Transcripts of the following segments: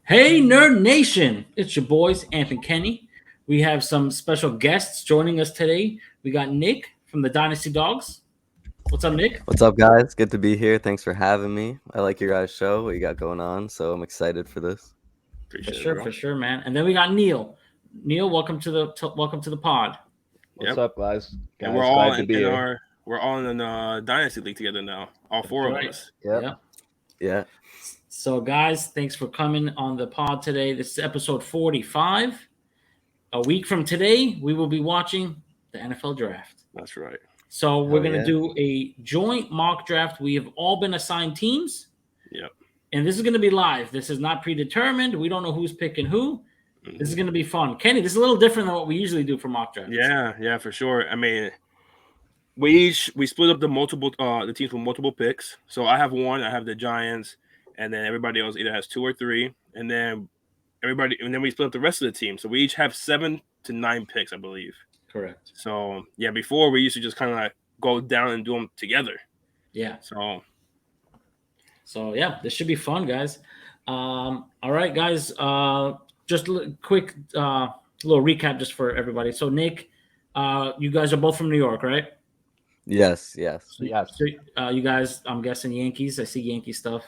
Hey, Nerd Nation! It's your boys, Amp and Kenny. We have some special guests joining us today. We got Nick from the Dynasty Dogs. What's up, Nick? What's up, guys? Good to be here. Thanks for having me. I like your guys' show, what you got going on, so I'm excited for this. Appreciate it, bro. For sure, man. And then we got Neil. Neil, welcome to the pod. What's up, guys? And we're all in Dynasty League together now. All four of us. Yep. Yeah. So, guys, thanks for coming on the pod today. This is episode 45. A week from today, we will be watching the NFL draft. That's right. So we're going to do a joint mock draft. We have all been assigned teams. Yep. And this is going to be live. This is not predetermined. We don't know who's picking who. Mm-hmm. This is going to be fun. Kenny, this is a little different than what we usually do for mock drafts. Yeah, for sure. I mean, we split up the teams with multiple picks. So I have one. I have the Giants, and then everybody else either has 2 or 3, and then we split up the rest of the team. So we each have 7 to 9 picks, I believe. Correct. So yeah, before we used to just kind of like go down and do them together. Yeah. So yeah, this should be fun, guys. All right, guys. Just a quick little recap just for everybody. So Nick, you guys are both from New York, right? Yes. So, you guys, I'm guessing Yankees. I see Yankee stuff.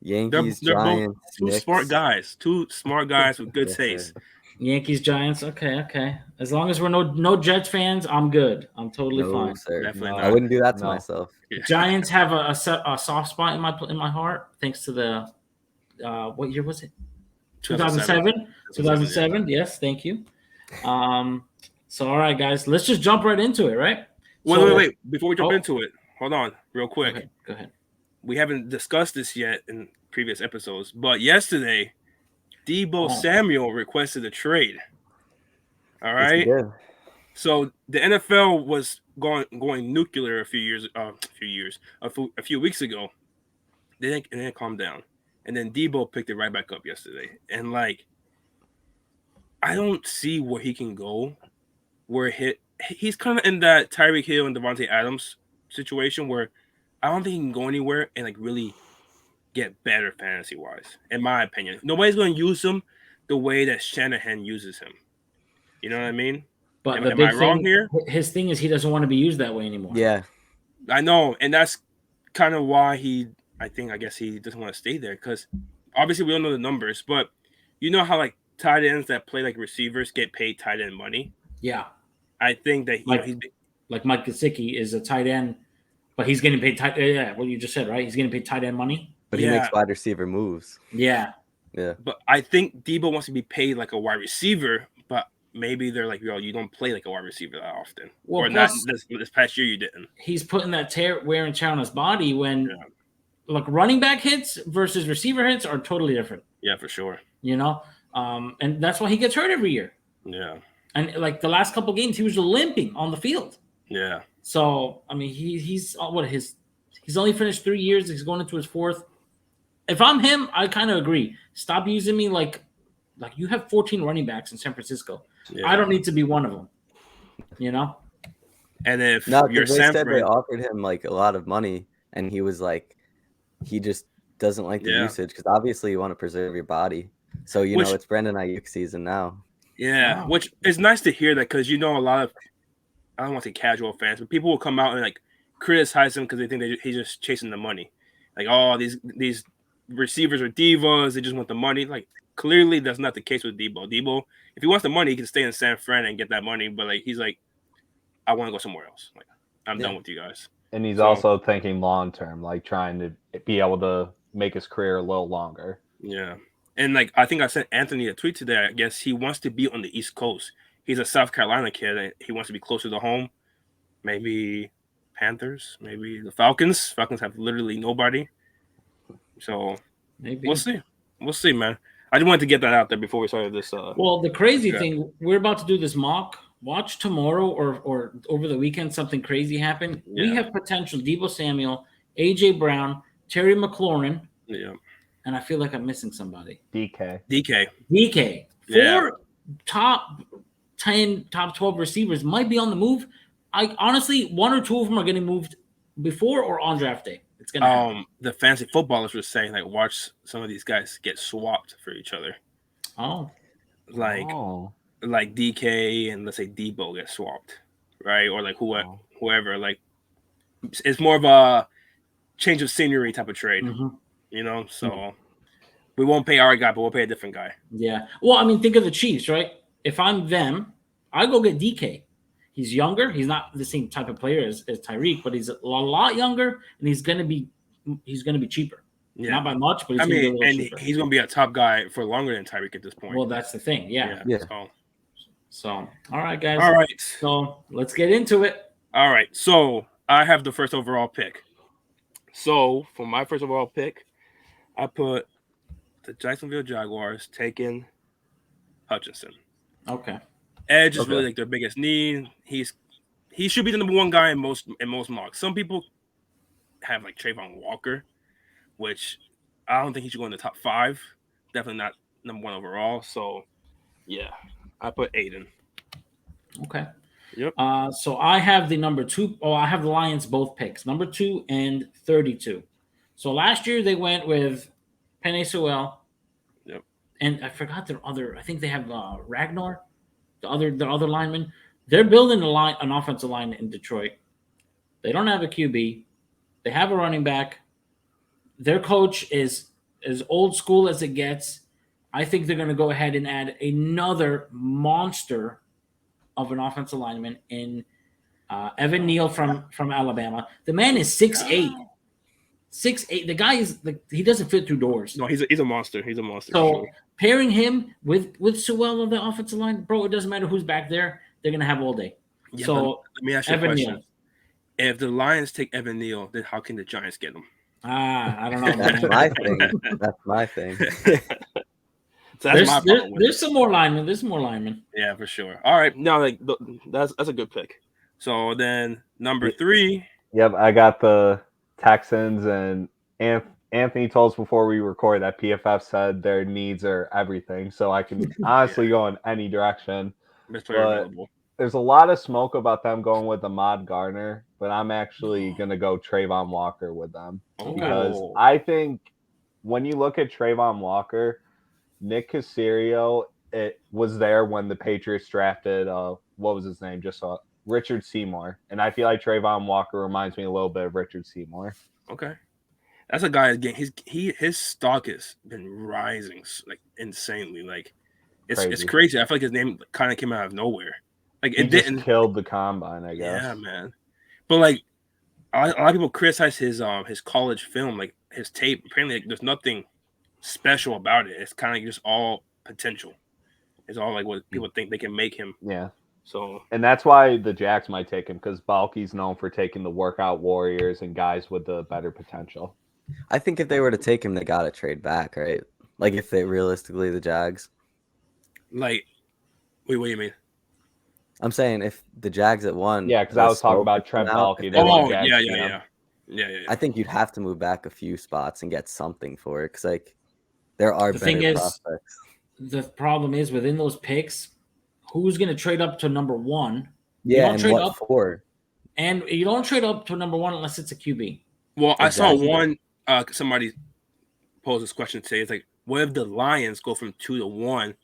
Yankees, they're Giants, both two smart guys with good taste. Yankees, Giants. Okay. As long as we're no Jets fans, I'm good. I'm totally fine. Sir. Definitely not. I wouldn't do that to myself. Giants have a soft spot in my heart thanks to the what year was it? 2007. 2007. Yes, thank you. So all right, guys, let's just jump right into it, right? Wait. Before we jump into it, hold on, real quick. Go ahead. We haven't discussed this yet in previous episodes, but yesterday, Deebo Samuel requested a trade. All right. Yes, so the NFL was going nuclear a few weeks ago. They didn't calm down, and then Deebo picked it right back up yesterday. And like, I don't see where he can go. He's kind of in that Tyreek Hill and Devontae Adams situation where I don't think he can go anywhere and like really get better fantasy wise, in my opinion. Nobody's going to use him the way that Shanahan uses him. You know what I mean? But am I wrong here? His thing is he doesn't want to be used that way anymore. Yeah, I know, and that's kind of why I guess he doesn't want to stay there, because obviously we don't know the numbers, but you know how like tight ends that play like receivers get paid tight end money. Yeah, I think that like Mike Gesicki is a tight end, but he's getting paid tight. Yeah, what you just said, right? He's getting paid tight end money. But he makes wide receiver moves. Yeah. But I think Deebo wants to be paid like a wide receiver, but maybe they're like, yo, you don't play like a wide receiver that often. Well, or not this past year you didn't. He's putting that wear and tear on his body when like running back hits versus receiver hits are totally different. Yeah, for sure. You know? And that's why he gets hurt every year. Yeah. And like the last couple games, he was limping on the field. Yeah. So I mean, he's only finished 3 years. He's going into his 4th. If I'm him, I kind of agree. Stop using me like you have 14 running backs in San Francisco. Yeah. I don't need to be one of them. You know. And if you're they offered him like a lot of money, and he was like, he just doesn't like the usage because obviously you want to preserve your body. So you know it's Brandon Ayuk season now. Yeah, which is nice to hear that, because you know a lot of, I don't want to say casual fans, but people will come out and like criticize him because they think he's just chasing the money. Like, oh, these receivers are divas, they just want the money. Like, clearly that's not the case with Deebo. Deebo, if he wants the money, he can stay in San Fran and get that money. But like, he's like, I want to go somewhere else. Like, I'm done with you guys. And he's also thinking long term, like trying to be able to make his career a little longer. Yeah. And like, I think I sent Anthony a tweet today. I guess he wants to be on the East Coast. He's a South Carolina kid, and he wants to be closer to home. Maybe Panthers, maybe the Falcons. Falcons have literally nobody. So maybe we'll see, man. I just wanted to get that out there before we started this. Well, the crazy thing, we're about to do this mock. Watch tomorrow or over the weekend something crazy happen. Yeah. We have potential. Deebo Samuel, AJ Brown, Terry McLaurin. Yeah. And I feel like I'm missing somebody. DK. 4 top 10, top 12 receivers might be on the move. I honestly, 1 or 2 of them are getting moved before or on draft day. It's gonna happen. The fantasy footballers were saying like watch some of these guys get swapped for each other. Oh, like DK and let's say Debo get swapped, right? Or like whoever. Like it's more of a change of scenery type of trade, you know. So we won't pay our guy, but we'll pay a different guy. Yeah. Well, I mean, think of the Chiefs, right? If I'm them, I go get DK. He's younger. He's not the same type of player as Tyreek, but he's a lot younger, and he's gonna be cheaper. Yeah. Not by much, but he's gonna be a little cheaper. He's gonna be a top guy for longer than Tyreek at this point. Well, that's the thing. Yeah. So, all right, guys. All right. So let's get into it. All right. So I have the first overall pick. So for my first overall pick, I put the Jacksonville Jaguars taking Hutchinson. Okay. Edge is really like their biggest need. He should be the number one guy in most mocks. Some people have like Trayvon Walker, which I don't think he should go in the top 5. Definitely not number 1 overall. So yeah, I put Aiden. Okay. Yep. So I have the number 2. Oh, I have the Lions both picks, number 2 and 32. So last year they went with Penei Sewell. Yep. And I forgot their other. I think they have Ragnar, the other lineman. They're building an offensive line in Detroit. They don't have a QB. They have a running back. Their coach is as old school as it gets. I think they're going to go ahead and add another monster of an offensive lineman in Evan Neal from Alabama. The man is 6'8". 6'8". The guy is he doesn't fit through doors. No, he's a monster. He's a monster. So pairing him with Sewell on the offensive line, bro, it doesn't matter who's back there. They're gonna have all day. Yeah, so let me ask you a question. Neal. If the Lions take Evan Neal, then how can the Giants get him? I don't know. That's my thing. That's my thing. So there's some more linemen. There's some more linemen. Yeah, for sure. All right, no, that's a good pick. So then number 3. Yep, I got the Texans, and Anthony told us before we record that PFF said their needs are everything. So I can honestly go in any direction. Best player available. There's a lot of smoke about them going with Ahmad Garner, but I'm actually going to go Trayvon Walker with them. Because I think when you look at Trayvon Walker, Nick Caserio, it was there when the Patriots drafted, what was his name? Richard Seymour. And I feel like Trayvon Walker reminds me a little bit of Richard Seymour. Okay. That's a guy again. His stock has been rising like insanely. Like it's crazy. I feel like his name kind of came out of nowhere. Like it didn't killed the combine, I guess. Yeah, man. But like a lot of people criticize his college film, like his tape. Apparently, like, there's nothing special about it. It's kind of just all potential. It's all like what people think they can make him. Yeah. So, and that's why the Jacks might take him, because Balky's known for taking the workout warriors and guys with the better potential. I think if they were to take him, they got to trade back, right? Like if they realistically the Jags. Like, wait, what do you mean? I'm saying if the Jags at 1. Yeah, because I was talking about Trent Balky. Oh, yeah. I think you'd have to move back a few spots and get something for it, because like there are better prospects. The problem is within those picks, who's going to trade up to number 1? Yeah, and what for? And you don't trade up to number 1 unless it's a QB. Well, exactly. I saw one somebody pose this question today. It's like, what if the Lions go from 2 to 1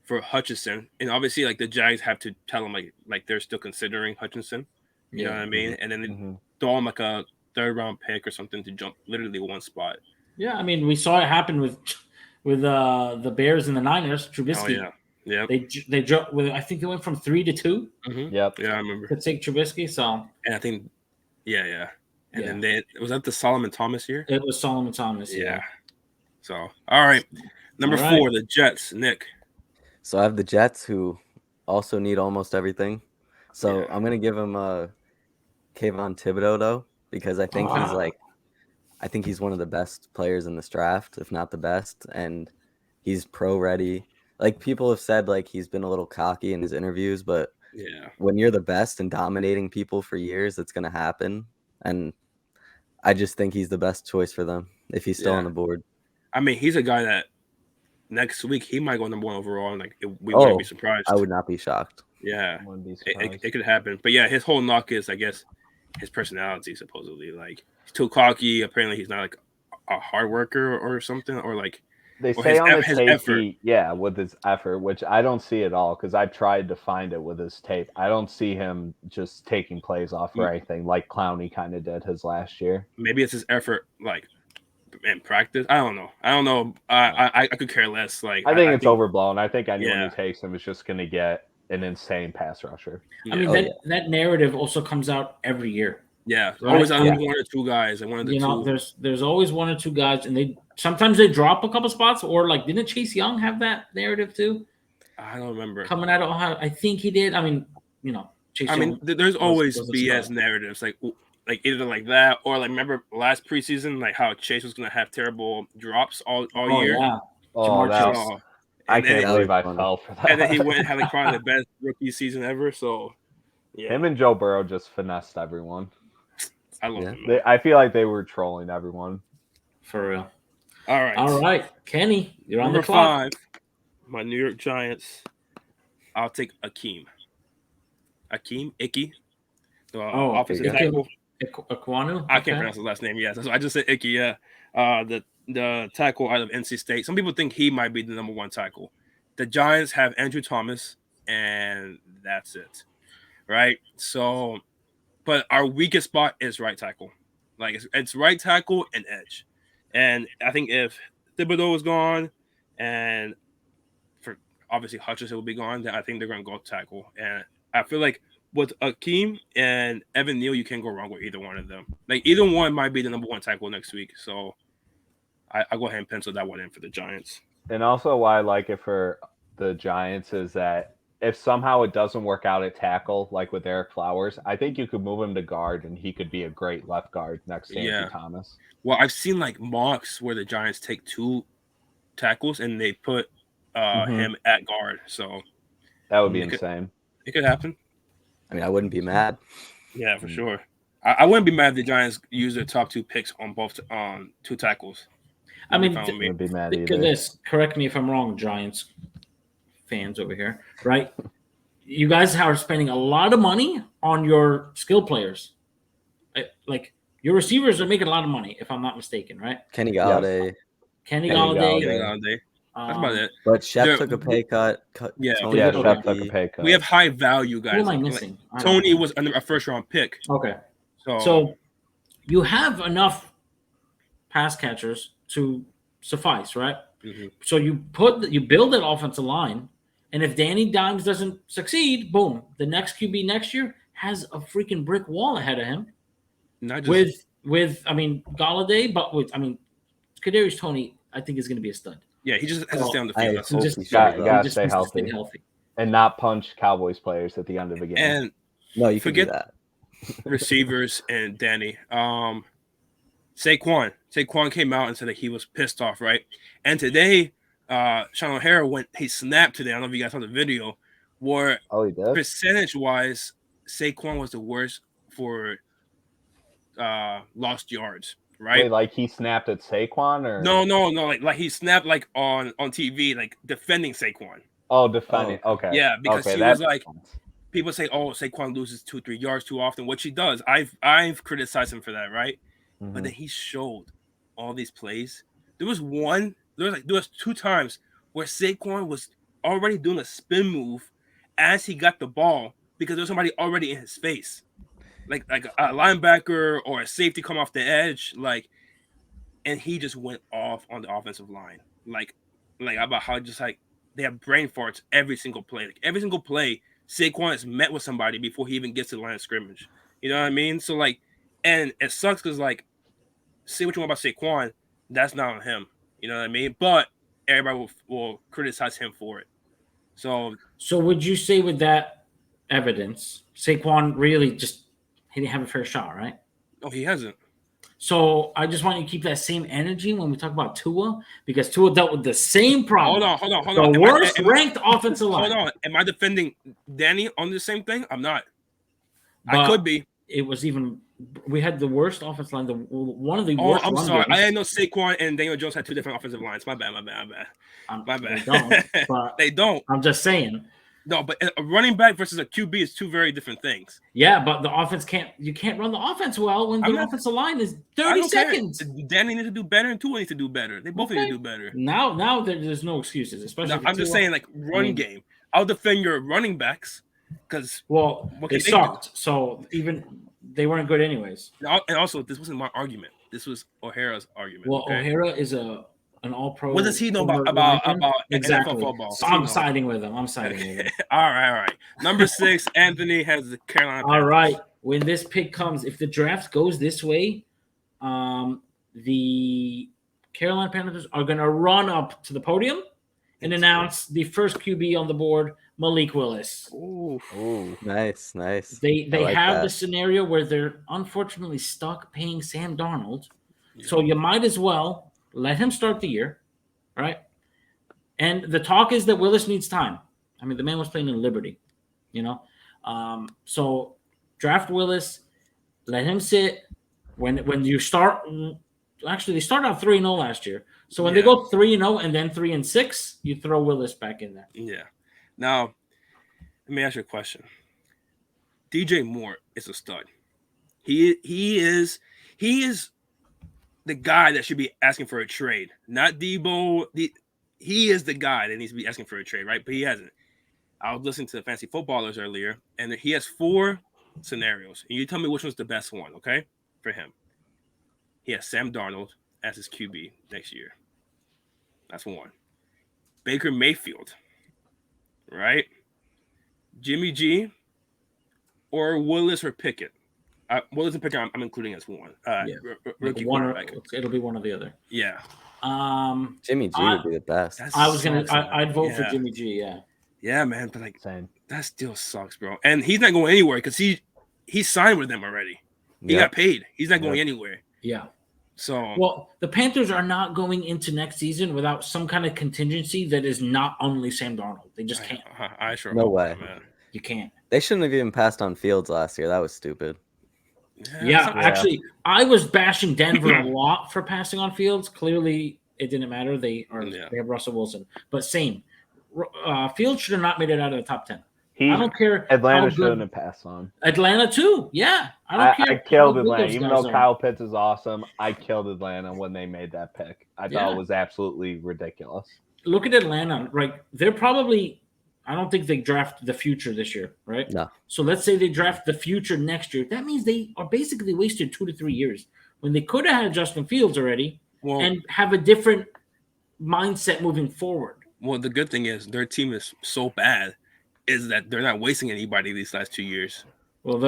for Hutchinson? And obviously, like the Jags have to tell them like they're still considering Hutchinson. You know what I mean? And then they throw him like a 3rd round pick or something to jump literally 1 spot. Yeah, I mean, we saw it happen with the Bears and the Niners. Trubisky. Oh, yeah. They jumped with. I think they went from 3 to 2. Mm-hmm. Yep. Yeah, I remember. To take Trubisky. So. And I think, yeah. And then was that the Solomon Thomas year? It was Solomon Thomas. Yeah. So all right, number 4, the Jets. Nick. So I have the Jets, who also need almost everything. So I'm gonna give him Kayvon Thibodeau though, because I think he's one of the best players in this draft, if not the best, and he's pro ready. Like people have said, like he's been a little cocky in his interviews, but when you're the best and dominating people for years, it's gonna happen. And I just think he's the best choice for them if he's still on the board. I mean, he's a guy that next week he might go number 1 overall, and like we wouldn't be surprised. I would not be shocked. Yeah, it could happen. But yeah, his whole knock is, I guess, his personality. Supposedly, like he's too cocky. Apparently, he's not like a hard worker or something, or like They or say his on the his tape, effort. with his effort, which I don't see at all because I've tried to find it with his tape. I don't see him just taking plays off or anything like Clowney kind of did his last year. Maybe it's his effort, like in practice. I don't know. I could care less. Like I think it's overblown. I think anyone Yeah. who takes him is just going to get an insane pass rusher. I mean, that narrative also comes out every year. Yeah, Right? always one or two guys, and one of the two. There's always one or two guys, and sometimes they drop a couple spots, or like didn't Chase Young have that narrative too? I don't remember coming out of Ohio. I think he did. I mean, Chase Young there's always BS narratives like either like that or like remember last preseason like how Chase was gonna have terrible drops all year. Yeah. I can't believe I fell for that. And then he went and had like probably the best rookie season ever. So yeah, him and Joe Burrow just finessed everyone. I love him. I feel like they were trolling everyone. For real. All right, Kenny, you're on Number the clock. 5, my New York Giants. I'll take Icky, the offensive tackle. Ikwanu? I can't pronounce his last name. Yes, so I just said Icky. Yeah, the tackle out of NC State. Some people think he might be the number 1 tackle. The Giants have Andrew Thomas, and that's it, right? So, but our weakest spot is right tackle. Like it's right tackle and edge. And I think if Thibodeau is gone, and for obviously Hutchinson will be gone, then I think they're going to go tackle. And I feel like with Akeem and Evan Neal, you can't go wrong with either one of them. Like either one might be the number 1 tackle next week. So I go ahead and pencil that one in for the Giants. And also why I like it for the Giants is that if somehow it doesn't work out at tackle, like with Eric Flowers, I think you could move him to guard and he could be a great left guard next to Andrew Thomas. Well, I've seen like mocks where the Giants take 2 tackles and they put him at guard. So that would be insane. It could happen. I mean, I wouldn't be mad. Yeah, for sure. I wouldn't be mad if the Giants use their top 2 picks on both 2 tackles. I mean, wouldn't be mad think of this. Correct me if I'm wrong, Giants fans over here, right? You guys are spending a lot of money on your skill players. Like your receivers are making a lot of money, if I'm not mistaken, right? Kenny Galladay. Kenny Galladay. That's about it. But Shep took a pay cut. Shep took a pay cut. We have high value guys. Who am I missing? Like, Tony was a first-round pick. Okay. So you have enough pass catchers to suffice, right? Mm-hmm. So you build that offensive line, and if Danny Dimes doesn't succeed, boom, the next QB next year has a freaking brick wall ahead of him. With Galladay, but Kadarius Toney, I think is going to be a stud. Yeah, he just has to stay on the field. He just gotta stay healthy and not punch Cowboys players at the end of the game. And no, you forget that. Receivers and Danny. Saquon came out and said that he was pissed off, right? And today, Sean O'Hara he snapped today. I don't know if you guys saw the video where he did? Percentage-wise, Saquon was the worst for lost yards, right? Wait, like he snapped at Saquon or no, like he snapped like on TV, like defending Saquon. Oh, defending. Okay. Yeah, because he was like people say, oh, Saquon loses 2-3 yards too often, which he does. I've criticized him for that, right? Mm-hmm. But then he showed all these plays. There was 2 times where Saquon was already doing a spin move as he got the ball because there was somebody already in his face. Like a linebacker or a safety come off the edge, and he just went off on the offensive line. Like about how just like they have brain farts every single play. Like every single play, Saquon is met with somebody before he even gets to the line of scrimmage. You know what I mean? So and it sucks because say what you want about Saquon, that's not on him. You know what I mean? But everybody will criticize him for it. So would you say with that evidence, Saquon really he didn't have a fair shot, right? No, he hasn't. So I just want you to keep that same energy when we talk about Tua, because Tua dealt with the same problem. Hold on. The worst ranked offensive line. Hold on. Am I defending Danny on the same thing? I'm not. But I could be. It was even. We had the worst offensive line. One of the worst. I'm sorry. I didn't know Saquon and Daniel Jones had 2 different offensive lines. My bad. They don't. They don't. I'm just saying. No, but a running back versus a QB is two very different things. Yeah, but the offense you can't run the offense well when the offensive line is 30 seconds. Danny needs to do better and Tua needs to do better. They both need to do better. Now there's no excuses, especially. I'm just saying, like game. I'll defend your running backs because they sucked. So even they weren't good anyways. And also, this wasn't my argument. This was O'Hara's argument. Well, O'Hara is an all-pro. What does he know about exactly. NFL football? So I'm siding with him. All right. Number 6, Anthony has the Carolina Panthers. All right. When this pick comes, if the draft goes this way, the Carolina Panthers are going to run up to the podium and announce the first QB on the board, Malik Willis. Ooh, nice. They have the scenario where they're unfortunately stuck paying Sam Darnold. Yeah. So you might as well let him start the year, right? And the talk is that Willis needs time. I mean, the man was playing in Liberty, So draft Willis, let him sit. When you start, actually, they started out 3-0 last year. So when they go 3-0 and then 3-6, you throw Willis back in there. Yeah. Now, let me ask you a question. DJ Moore is a stud. He is the guy that should be asking for a trade, not Debo. He is the guy that needs to be asking for a trade, right? But he hasn't. I was listening to the Fantasy Footballers earlier, and he has 4 scenarios. And you tell me which one's the best one, okay, for him. He has Sam Darnold as his QB next year. That's one. Baker Mayfield, right? Jimmy G, or Willis or Pickett. Willis and Pickett, I'm including as one. Rookie quarterback. It'll be one or the other. Yeah. Jimmy G would be the best. I'd vote for Jimmy G. Yeah. Yeah, man, but same. That still sucks, bro. And he's not going anywhere because he signed with them already. He got paid. He's not going anywhere. Yeah. So the Panthers are not going into next season without some kind of contingency that is not only Sam Darnold. They just can't. No way. Man. You can't. They shouldn't have even passed on Fields last year. That was stupid. Yeah, actually, I was bashing Denver a lot for passing on Fields. Clearly, it didn't matter. They have Russell Wilson, but same. Fields should have not made it out of the top 10. I don't care. Atlanta shouldn't have passed on. Atlanta too. Yeah, I don't care. I killed Atlanta, even though Kyle Pitts is awesome. I killed Atlanta when they made that pick. I thought it was absolutely ridiculous. Look at Atlanta. Right, they're probably. I don't think they draft the future this year, right? No. So let's say they draft the future next year. That means they are basically wasted 2 to 3 years when they could have had Justin Fields already and have a different mindset moving forward. Well, the good thing is their team is so bad is that they're not wasting anybody these last 2 years. Well,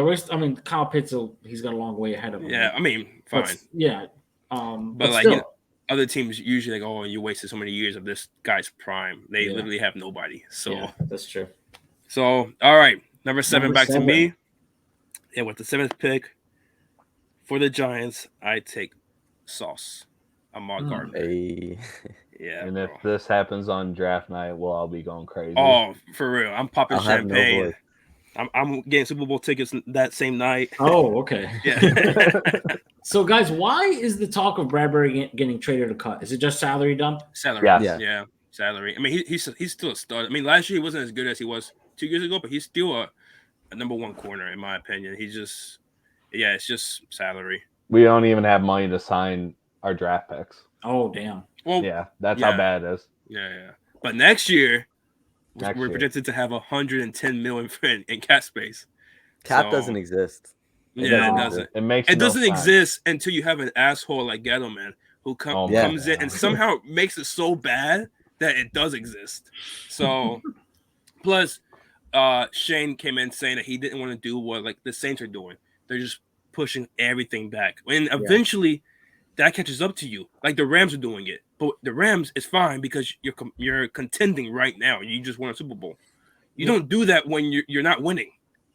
Kyle Pitts, he's got a long way ahead of him. Yeah, I mean, fine. But like, still. Other teams usually like, you wasted so many years of this guy's prime. They literally have nobody. So that's true. So, all right. Number 7 back to me. Yeah, with the 7th pick for the Giants, I take Sauce. Ahmad Gardner. Hey. Yeah. And if this happens on draft night, we'll all be going crazy. Oh, for real. I'm popping champagne. I'm getting Super Bowl tickets that same night. Oh, okay. Yeah. So, guys, why is the talk of Bradbury getting traded or cut? Is it just salary dump? Salary. Yeah. Salary. I mean, he's still a stud. I mean, last year he wasn't as good as he was 2 years ago, but he's still a number 1 corner, in my opinion. He's just, it's just salary. We don't even have money to sign our draft picks. Oh, damn. Well, that's how bad it is. Yeah. But next year, we're projected to have $110 million in cap space. Cap doesn't exist. It doesn't. It doesn't exist until you have an asshole like Gettleman who comes in and somehow makes it so bad that it does exist. So, plus, Shane came in saying that he didn't want to do what like the Saints are doing. They're just pushing everything back, and eventually that catches up to you. Like the Rams are doing it, but the Rams is fine because you're contending right now. You just won a Super Bowl. You don't do that when you're not winning.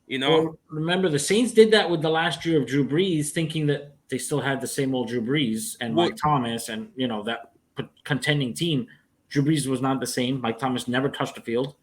Well, remember, the Saints did that with the last year of Drew Brees, thinking that they still had the same old Drew Brees and Mike Thomas and, that contending team. Drew Brees was not the same. Mike Thomas never touched the field.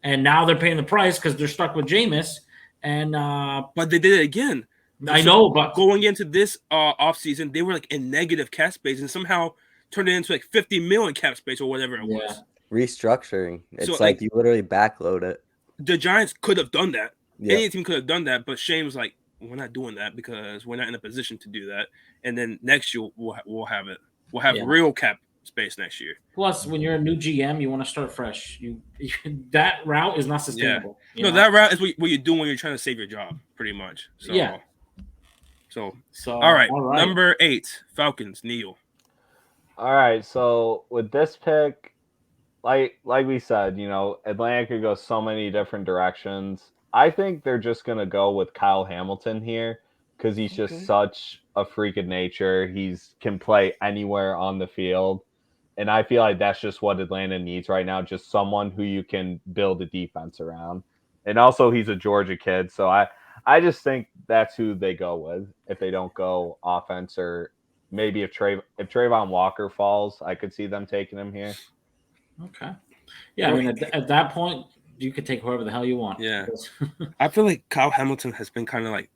And now they're paying the price because they're stuck with Jameis. And but they did it again. I know, but going into this offseason, they were like in negative cap space and somehow turned it into like 50 million cap space or whatever it was. Restructuring. It's so, like you literally backload it. the Giants could have done that. Yeah. Any team could have done that, but Shane was like, we're not doing that because we're not in a position to do that. And then next year we'll have it. We'll have real cap space next year. Plus, when you're a new GM, you want to start fresh. You that route is not sustainable. Yeah. No, that route is what you do when you're trying to save your job, pretty much. So, yeah. So all right. Number 8, Falcons, Neil. All right. So with this pick, like we said, Atlanta could go so many different directions. I think they're just gonna go with Kyle Hamilton here because he's just such a freak of nature. He's can play anywhere on the field. And I feel like that's just what Atlanta needs right now, just someone who you can build a defense around. And also he's a Georgia kid, so I just think that's who they go with if they don't go offense, or maybe if Trayvon Walker falls, I could see them taking him here. Okay. Yeah, I mean at that point you could take whoever the hell you want. Yeah. I feel like Kyle Hamilton has been kind of like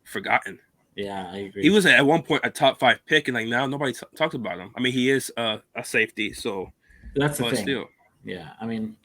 forgotten. Yeah, I agree. He was at one point a top 5 pick, and like now nobody talks about him. I mean, he is a safety, so that's the thing. Still. Yeah, I mean,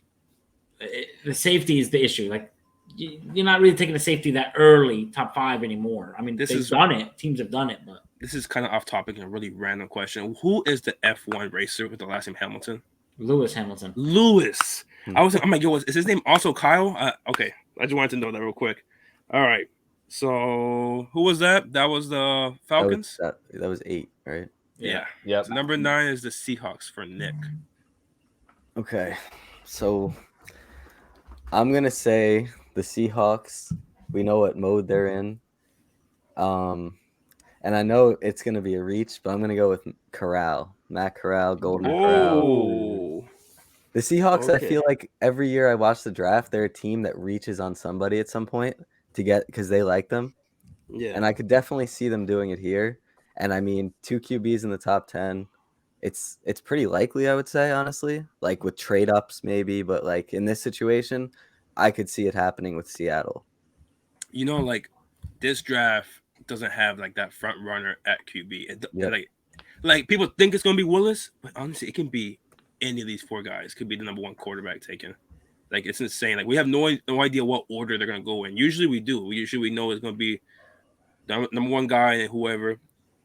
the safety is the issue. Like, you're not really taking a safety that early, top 5 anymore. I mean, done it. Teams have done it, but this is kind of off topic and a really random question. Who is the F1 racer with the last name Hamilton? Lewis Hamilton. Lewis. I was like, oh my god, is his name also Kyle? Okay, I just wanted to know that real quick. All right. So who was that? That was the Falcons? That was 8, right? Yeah. Yep. So number 9 is the Seahawks for Nick. Okay. So I'm going to say the Seahawks. We know what mode they're in. And I know it's going to be a reach, but I'm going to go with Matt Corral, Golden Corral. The Seahawks, I feel like every year I watch the draft, they're a team that reaches on somebody at some point to get because they like them. Yeah. And I could definitely see them doing it here. And I mean, 2 QBs in the top 10. It's pretty likely, I would say, honestly, like with trade ups maybe, but like in this situation, I could see it happening with Seattle. Like this draft doesn't have like that front runner at QB. Like people think it's gonna be Willis, but honestly, it can be any of these 4 guys. Could be the number 1 quarterback taken. Like it's insane. Like we have no idea what order they're gonna go in. Usually we do. We know it's gonna be the number 1 guy and whoever.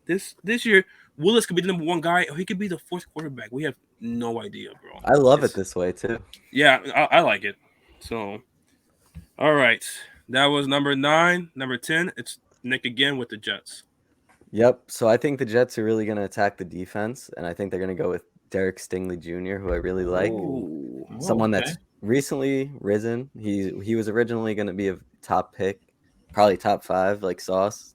This year, Willis could be the number 1 guy, or he could be the 4th quarterback. We have no idea, bro. I love it this way too. Yeah, I like it. So, all right, that was number 9. Number 10, it's Nick again with the Jets. Yep. So I think the Jets are really going to attack the defense, and I think they're going to go with Derek Stingley Jr., who I really like. Ooh. Someone that's recently risen. He was originally going to be a top pick, probably top 5, like Sauce.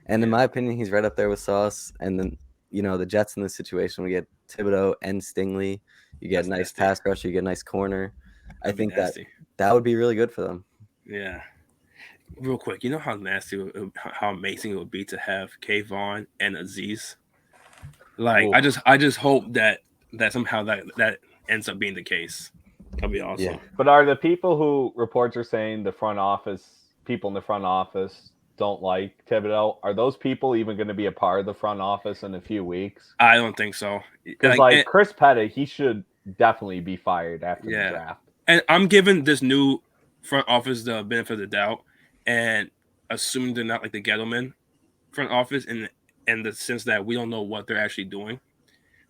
And in my opinion, he's right up there with Sauce. And then, the Jets in this situation, we get Thibodeau and Stingley. You get a nice pass rusher. You get a nice corner. I think that would be really good for them. Yeah. Real quick, you know how amazing it would be to have Kayvon and Azeez? Like, I just hope that somehow that ends up being the case. That'd be awesome. Yeah. But are the people who reports are saying people in the front office don't like Thibodeau, are those people even going to be a part of the front office in a few weeks? I don't think so. Because Chris Pettit, he should definitely be fired after the draft. And I'm giving this new front office the benefit of the doubt and assuming they're not like the Gettleman front office in the sense that we don't know what they're actually doing.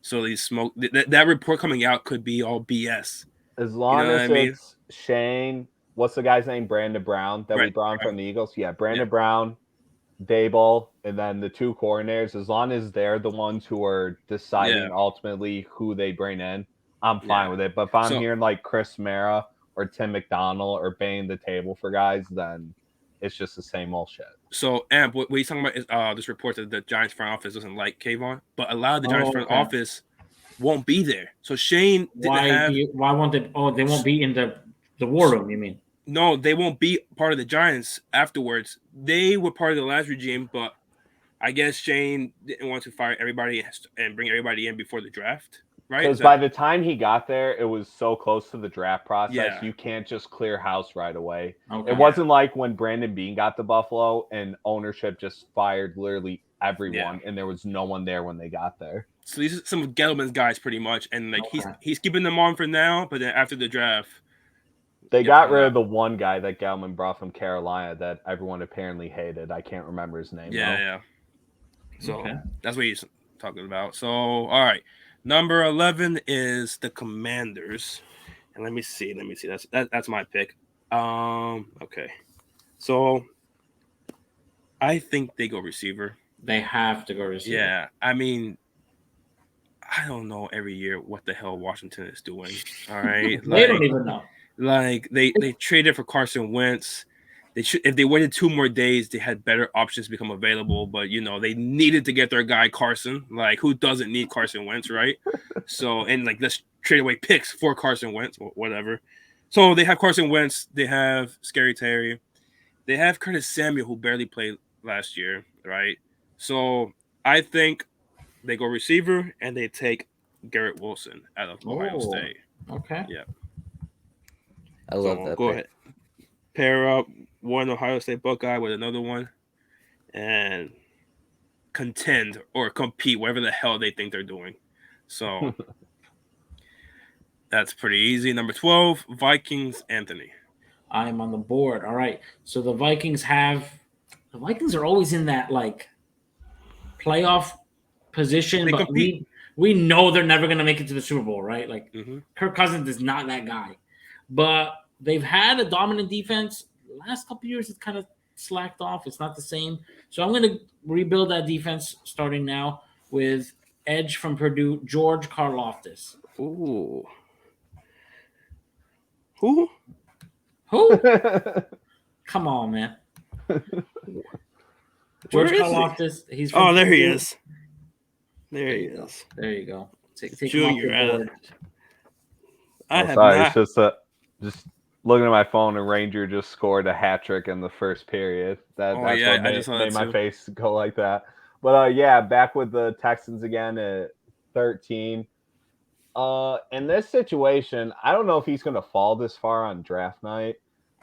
So that report coming out could be all BS. As long as it's Shane, what's the guy's name? Brandon Brown that we brought in from the Eagles. Yeah, Brandon Brown, Dable, and then the 2 coordinators. As long as they're the ones who are deciding ultimately who they bring in, I'm fine with it. But if I'm hearing like Chris Mara or Tim McDonald or banging the table for guys, then it's just the same old shit. So, Amp, what he's talking about is this report that the Giants front office doesn't like Kayvon, but a lot of the Giants front office won't be there. So Shane why won't they? Oh, they won't be in the war room. You mean? No, they won't be part of the Giants afterwards. They were part of the last regime, but I guess Shane didn't want to fire everybody and bring everybody in before the draft, right? Because by the time he got there, it was so close to the draft process, Yeah. you can't just clear house right away. Okay. It wasn't like when Brandon Beane got to Buffalo and ownership just fired literally everyone, and there was no one there when they got there. So these are some of Gettleman's guys pretty much, and like he's keeping them on for now, but then after the draft, They got rid of the one guy that Gelman brought from Carolina that everyone apparently hated. I can't remember his name. Yeah. So that's what he's talking about. So, all right. Number 11 is the Commanders. And let me see. That's my pick. Okay. So I think they go receiver. They have to go receiver. Yeah. I mean, I don't know every year what the hell Washington is doing. All right. They don't even know. Like they traded for Carson Wentz. If they waited 2 more days, they had better options become available. But they needed to get their guy Carson. Like, who doesn't need Carson Wentz, right? So, and like, let's trade away picks for Carson Wentz, or whatever. So they have Carson Wentz. They have Scary Terry. They have Curtis Samuel, who barely played last year, right? So I think they go receiver and they take Garrett Wilson out of Ohio State. Okay. Yeah. I love that. Go ahead. Pair up one Ohio State Buckeye with another one and contend or compete, whatever the hell they think they're doing. So that's pretty easy. Number 12, Vikings, Anthony. I'm on the board. All right. So the Vikings are always in that like playoff position, but we know they're never going to make it to the Super Bowl, right? Like Kirk Cousins is not that guy. But they've had a dominant defense. Last couple of years, it's kind of slacked off. It's not the same. So I'm going to rebuild that defense starting now with edge from Purdue, George Karlaftis. Ooh. Who? Come on, man. George Karlaftis. He's from Purdue. There he is. There he is. There you go. Take Junior. him off It's just looking at my phone, and Ranger just scored a hat trick in the first period. That's what made my face go like that. But back with the Texans again at 13. In this situation, I don't know if he's going to fall this far on draft night,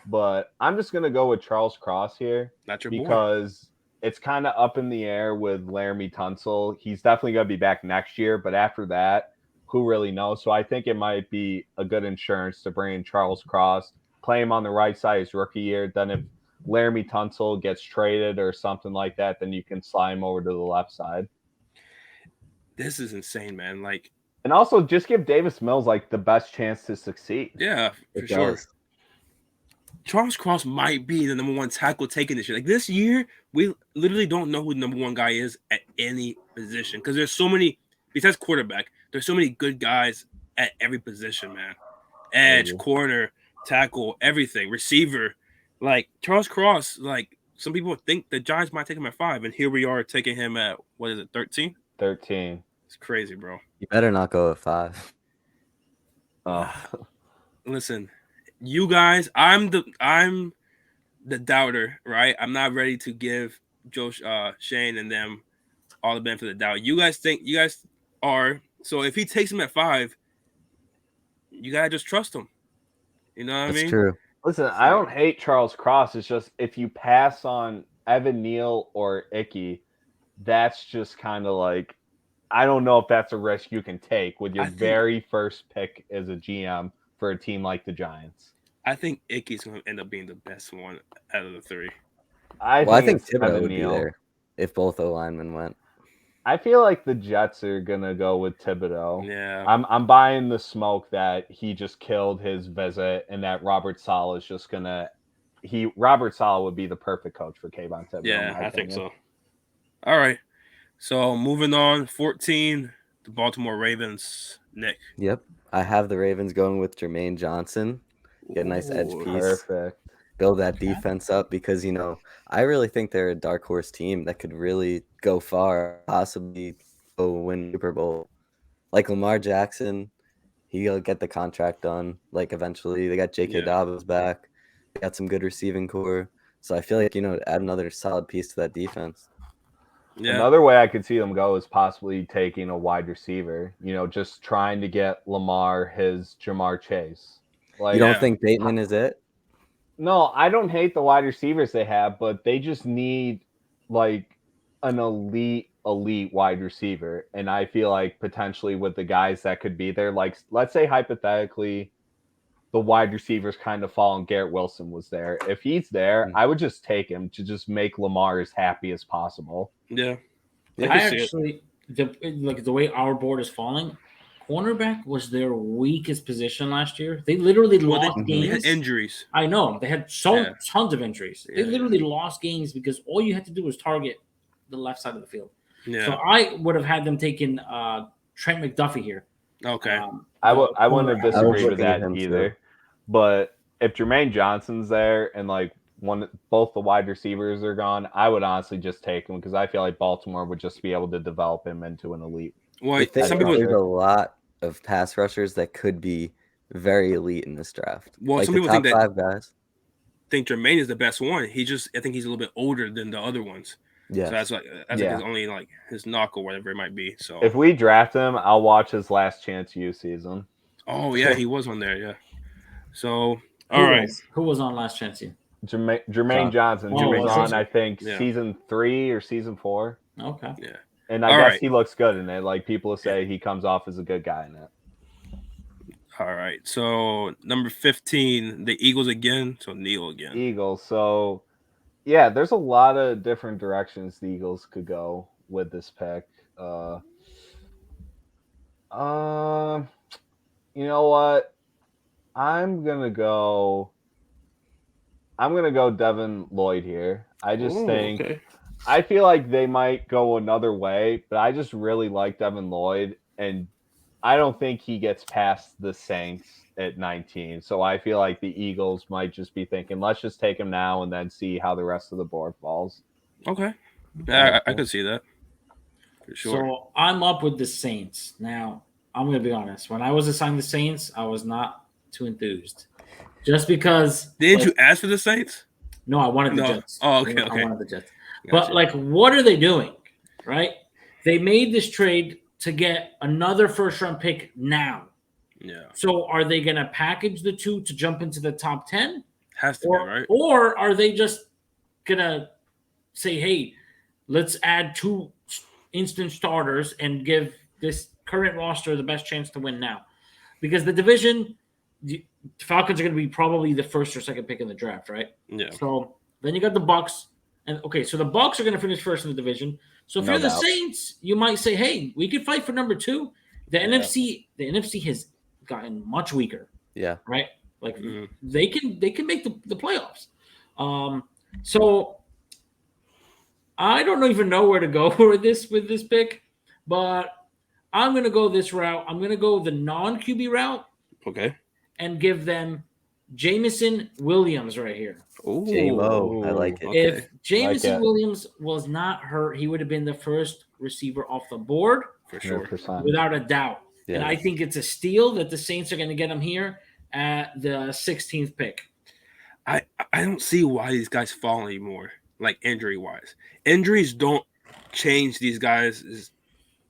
but I'm just going to go with Charles Cross here. Because it's kind of up in the air with Laramie Tunsil. He's definitely going to be back next year, but after that, who really knows? So I think it might be a good insurance to bring in Charles Cross, play him on the right side his rookie year. Then if Laramie Tunsil gets traded or something like that, then you can slide him over to the left side. This is insane, man. Like, and also just give Davis Mills like the best chance to succeed. Yeah, for sure. Charles Cross might be the number 1 tackle taken this year. Like this year, we literally don't know who the number 1 guy is at any position because there's so many. Besides quarterback, there's so many good guys at every position, man. Edge, corner, tackle, everything, receiver. Like Charles Cross, like some people think the Giants might take him at 5, and here we are taking him at 13? 13. It's crazy, bro. You better not go at 5. Listen, you guys, I'm the doubter, right? I'm not ready to give Shane and them all the benefit of the doubt. You guys are. So if he takes him at 5, you gotta just trust him. You know what I mean? That's true. Listen, I don't hate Charles Cross. It's just if you pass on Evan Neal or Icky, that's just kind of like, I don't know if that's a risk you can take with your very first pick as a GM for a team like the Giants. I think Icky's going to end up being the best one out of the 3. I think Thibodeau would be there if both O-linemen went. I feel like the Jets are going to go with Thibodeau. Yeah. I'm buying the smoke that he just killed his visit and that Robert Saleh is just going to – Robert Saleh would be the perfect coach for Kayvon Thibodeau. Yeah, I think so. All right. So moving on, 14, the Baltimore Ravens. Nick. Yep. I have the Ravens going with Jermaine Johnson. Get a nice edge piece. Perfect. Build that defense up because, I really think they're a dark horse team that could really go far, possibly go win Super Bowl. Like Lamar Jackson, he'll get the contract done. Like eventually, they got J.K. Dobbins back. They got some good receiving core. So I feel like, add another solid piece to that defense. Yeah. Another way I could see them go is possibly taking a wide receiver, just trying to get Lamar his Jamar Chase. Like, you don't think Bateman is it? No, I don't hate the wide receivers they have, but they just need like an elite wide receiver. And I feel like potentially with the guys that could be there, like let's say hypothetically the wide receivers kind of fall and Garrett Wilson was there. If he's there, I would just take him to just make Lamar as happy as possible. Yeah. I actually, the way our board is falling, cornerback was their weakest position last year. They literally lost games. They had injuries. I know. They had tons of injuries. They literally lost games because all you had to do was target the left side of the field. Yeah. So I would have had them taking Trent McDuffie here. Okay. I wouldn't have disagreed with that him either. too. But if Jermaine Johnson's there and like both the wide receivers are gone, I would honestly just take him because I feel like Baltimore would just be able to develop him into an elite. Well, some people there's a lot of pass rushers that could be very elite in this draft. Well, like some the people top think that 5 guys. think Jermaine is the best one. I think he's a little bit older than the other ones. Yeah, so that's like his only like his knock or whatever it might be. So if we draft him, I'll watch his Last Chance U season. Oh yeah, he was on there. Yeah. So who was on Last Chance U? Jermaine Johnson. He was on, I think, season 3 or season 4. Okay. Yeah. And I guess he looks good in it. Like people say, he comes off as a good guy in it. All right. So number 15, the Eagles again. So Neil again. Eagles. So yeah, there's a lot of different directions the Eagles could go with this pick. You know what? I'm gonna go Devin Lloyd here. I just think I feel like they might go another way, but I just really like Devin Lloyd, and I don't think he gets past the Saints at 19. So I feel like the Eagles might just be thinking, let's just take him now and then see how the rest of the board falls. Okay. Yeah, I could see that. For sure. So I'm up with the Saints. Now, I'm going to be honest. When I was assigned the Saints, I was not too enthused. Just because... Didn't you ask for the Saints? No, I wanted the Jets. Oh, okay. I wanted the Jets. Gotcha. But, what are they doing, right? They made this trade to get another first-round pick now. Yeah. So are they going to package the two to jump into the top 10? Has to be, right? Or are they just going to say, hey, let's add 2 instant starters and give this current roster the best chance to win now? Because the division, the Falcons are going to be probably the first or second pick in the draft, right? Yeah. So then you got the Bucs. And so the Bucs are going to finish first in the division. So if you're the Saints, you might say, "Hey, we could fight for number 2." The NFC has gotten much weaker. Yeah. Right. Like they can make the playoffs. So I don't even know where to go with this pick, but I'm going to go this route. I'm going to go the non-QB route. Okay. And give them Jameson Williams right here. J-Mo. I like it. If Jameson Williams was not hurt, he would have been the first receiver off the board. For sure. 100%. Without a doubt. Yeah. And I think it's a steal that the Saints are going to get him here at the 16th pick. I don't see why these guys fall anymore, like injury-wise. Injuries don't change these guys'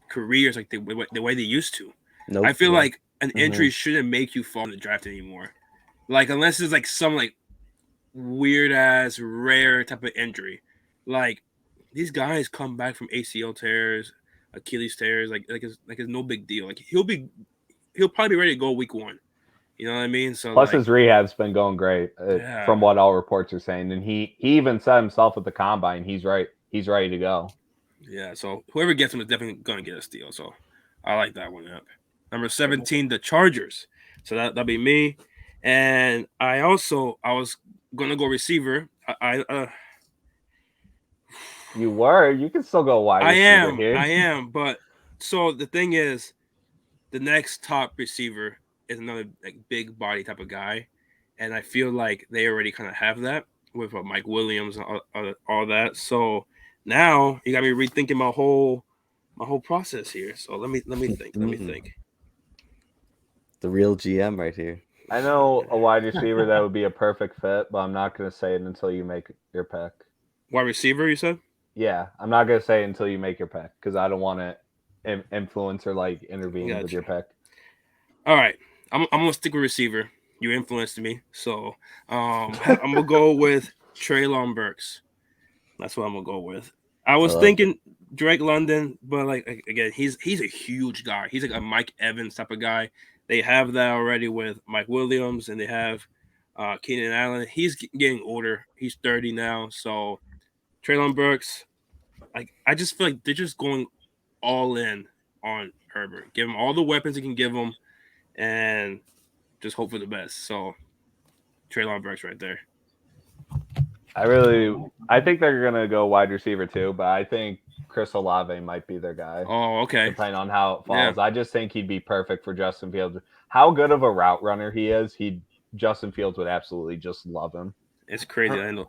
careers like the way they used to. Nope. I feel like an injury shouldn't make you fall in the draft anymore. Like, unless it's like some like weird ass rare type of injury. Like, these guys come back from ACL tears, Achilles tears, like it's no big deal. Like he'll probably be ready to go week 1. You know what I mean? So plus his rehab's been going great from what all reports are saying, and he even said himself at the combine he's ready to go. Yeah, so whoever gets him is definitely going to get a steal. So I like that one up. Number 17, the Chargers. So that'll be me. And I was gonna go receiver. You can still go wide receiver here. I am, but so the thing is, the next top receiver is another like big body type of guy, and I feel like they already kind of have that with Mike Williams and all that. So now you got me rethinking my whole process here. So let me think. Let me think. The real GM right here. I know a wide receiver that would be a perfect fit, but I'm not going to say it until you make your pick. Wide receiver, you said? Yeah, I'm not going to say it until you make your pick because I don't want to influence or like intervene with your pick. All right, I'm going to stick with receiver. You influenced me, so I'm going to go with Treylon Burks. That's what I'm going to go with. I was thinking Drake London, but like again, he's a huge guy. He's like a Mike Evans type of guy. They have that already with Mike Williams, and they have Keenan Allen. He's getting older. He's 30 now. So Treylon Burks, like I just feel like they're just going all in on Herbert. Give him all the weapons he can give him, and just hope for the best. So Treylon Burks right there. I think they're gonna go wide receiver too, but I think Chris Olave might be their guy. Oh, okay. Depending on how it falls. Yeah. I just think he'd be perfect for Justin Fields. How good of a route runner he is, Justin Fields would absolutely just love him. It's crazy. I know.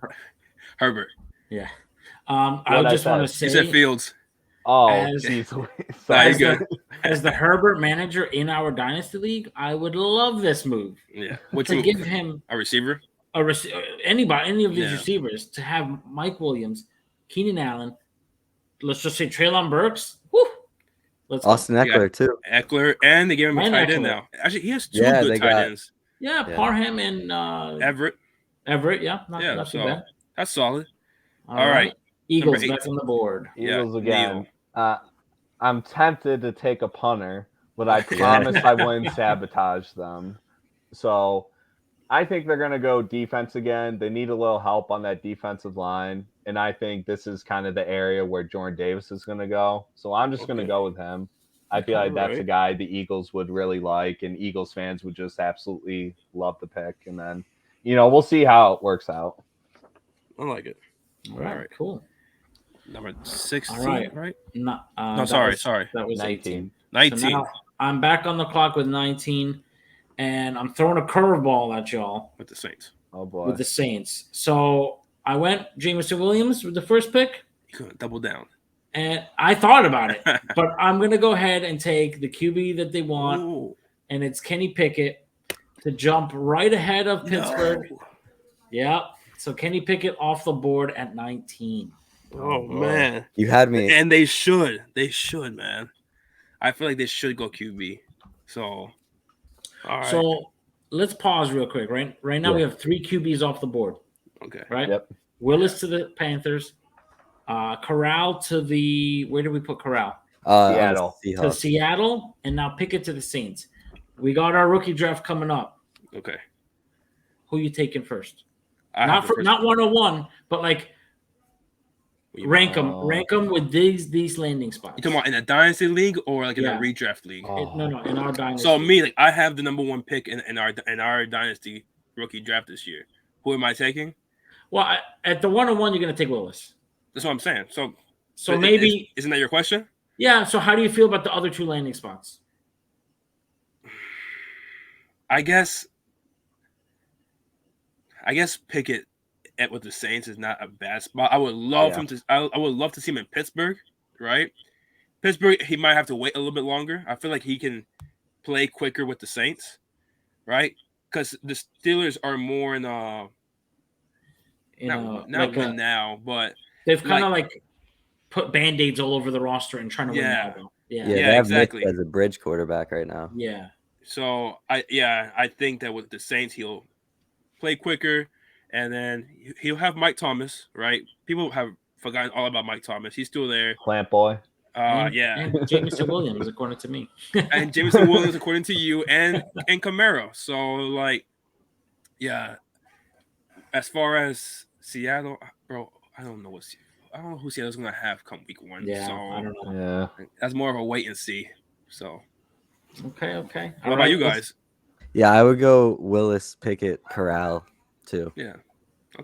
Herbert. Yeah. I just want to say. He said Fields. Oh, As- easily. As the Herbert manager in our Dynasty League, I would love this move. Yeah. Which to give him a receiver? Any of these Yeah. receivers, to have Mike Williams, Keenan Allen, let's just say Treylon Burks. Woo! Let's go. Austin Eckler too. Eckler, and they gave him a And tight end Eckler. now. Actually, he has two Yeah, good they tight got- ends. Yeah, Yeah. Parham and Everett. yeah, not too So bad. that's solid. All all right. Eagles Number 8. back on the board. Eagles Yeah, again. I'm tempted to take a punter, but I promise I wouldn't sabotage them. So I think they're going to go defense again. They need a little help on that defensive line. And I think this is kind of the area where Jordan Davis is going to go. So I'm just going to go with him. I feel like that's a guy the Eagles would really like, and Eagles fans would just absolutely love the pick. And then, we'll see how it works out. I like it. All right, cool. Number 16, All right? No, sorry. That was 19. 19. So now I'm back on the clock with 19, and I'm throwing a curveball at y'all With the Saints. Oh, boy. with the Saints. So I went Jameson Williams with the first pick, You couldn't double down. and I thought about it, but I'm going to go ahead and take the QB that they want, Ooh, and it's Kenny Pickett to jump right ahead of Pittsburgh. no. Yeah. So Kenny Pickett off the board at 19. Oh, man. You had me. And they should. They should, man. I feel like they should go QB. So, all right. So let's pause real quick. Right now we have 3 QBs off the board. Okay. Right? Yep. Willis to the Panthers. Corral to the – where did we put Corral? Seattle. To Seattle, and now Pickett to the Saints. We got our rookie draft coming up. Okay. Who you taking first? I have the Not first- 101, but like rank them with these landing spots. You talking about in a dynasty league or like in Yeah. a redraft league? No, in our dynasty. So me, like I have the number 1 pick in our dynasty rookie draft this year. Who am I taking? Well, at the 101, you're going to take Willis. That's what I'm saying. So maybe isn't that your question? yeah. So how do you feel about the other 2 landing spots? I guess Pickett with the Saints is not a bad spot. I would love him to. I would love to see him in Pittsburgh, right? Pittsburgh, he might have to wait a little bit longer. I feel like he can play quicker with the Saints, right? Because the Steelers are more in not win now, but they've kind of like put Band-Aids all over the roster and trying to win Yeah. now. Yeah. Yeah, they have exactly. Nick as a bridge quarterback right now. Yeah. So I think that with the Saints he'll play quicker, and then he'll have Mike Thomas, right? People have forgotten all about Mike Thomas. He's still there. Plant boy. And Jameson Williams, according to me. And Jameson Williams, according to you, and Camaro. So like, yeah. As far as Seattle, bro, I don't know who Seattle's gonna have come week 1. Yeah, so I don't know. Yeah. that's more of a wait and see. So Okay. what about you guys? Yeah, I would go Willis, Pickett, Corral too. Yeah.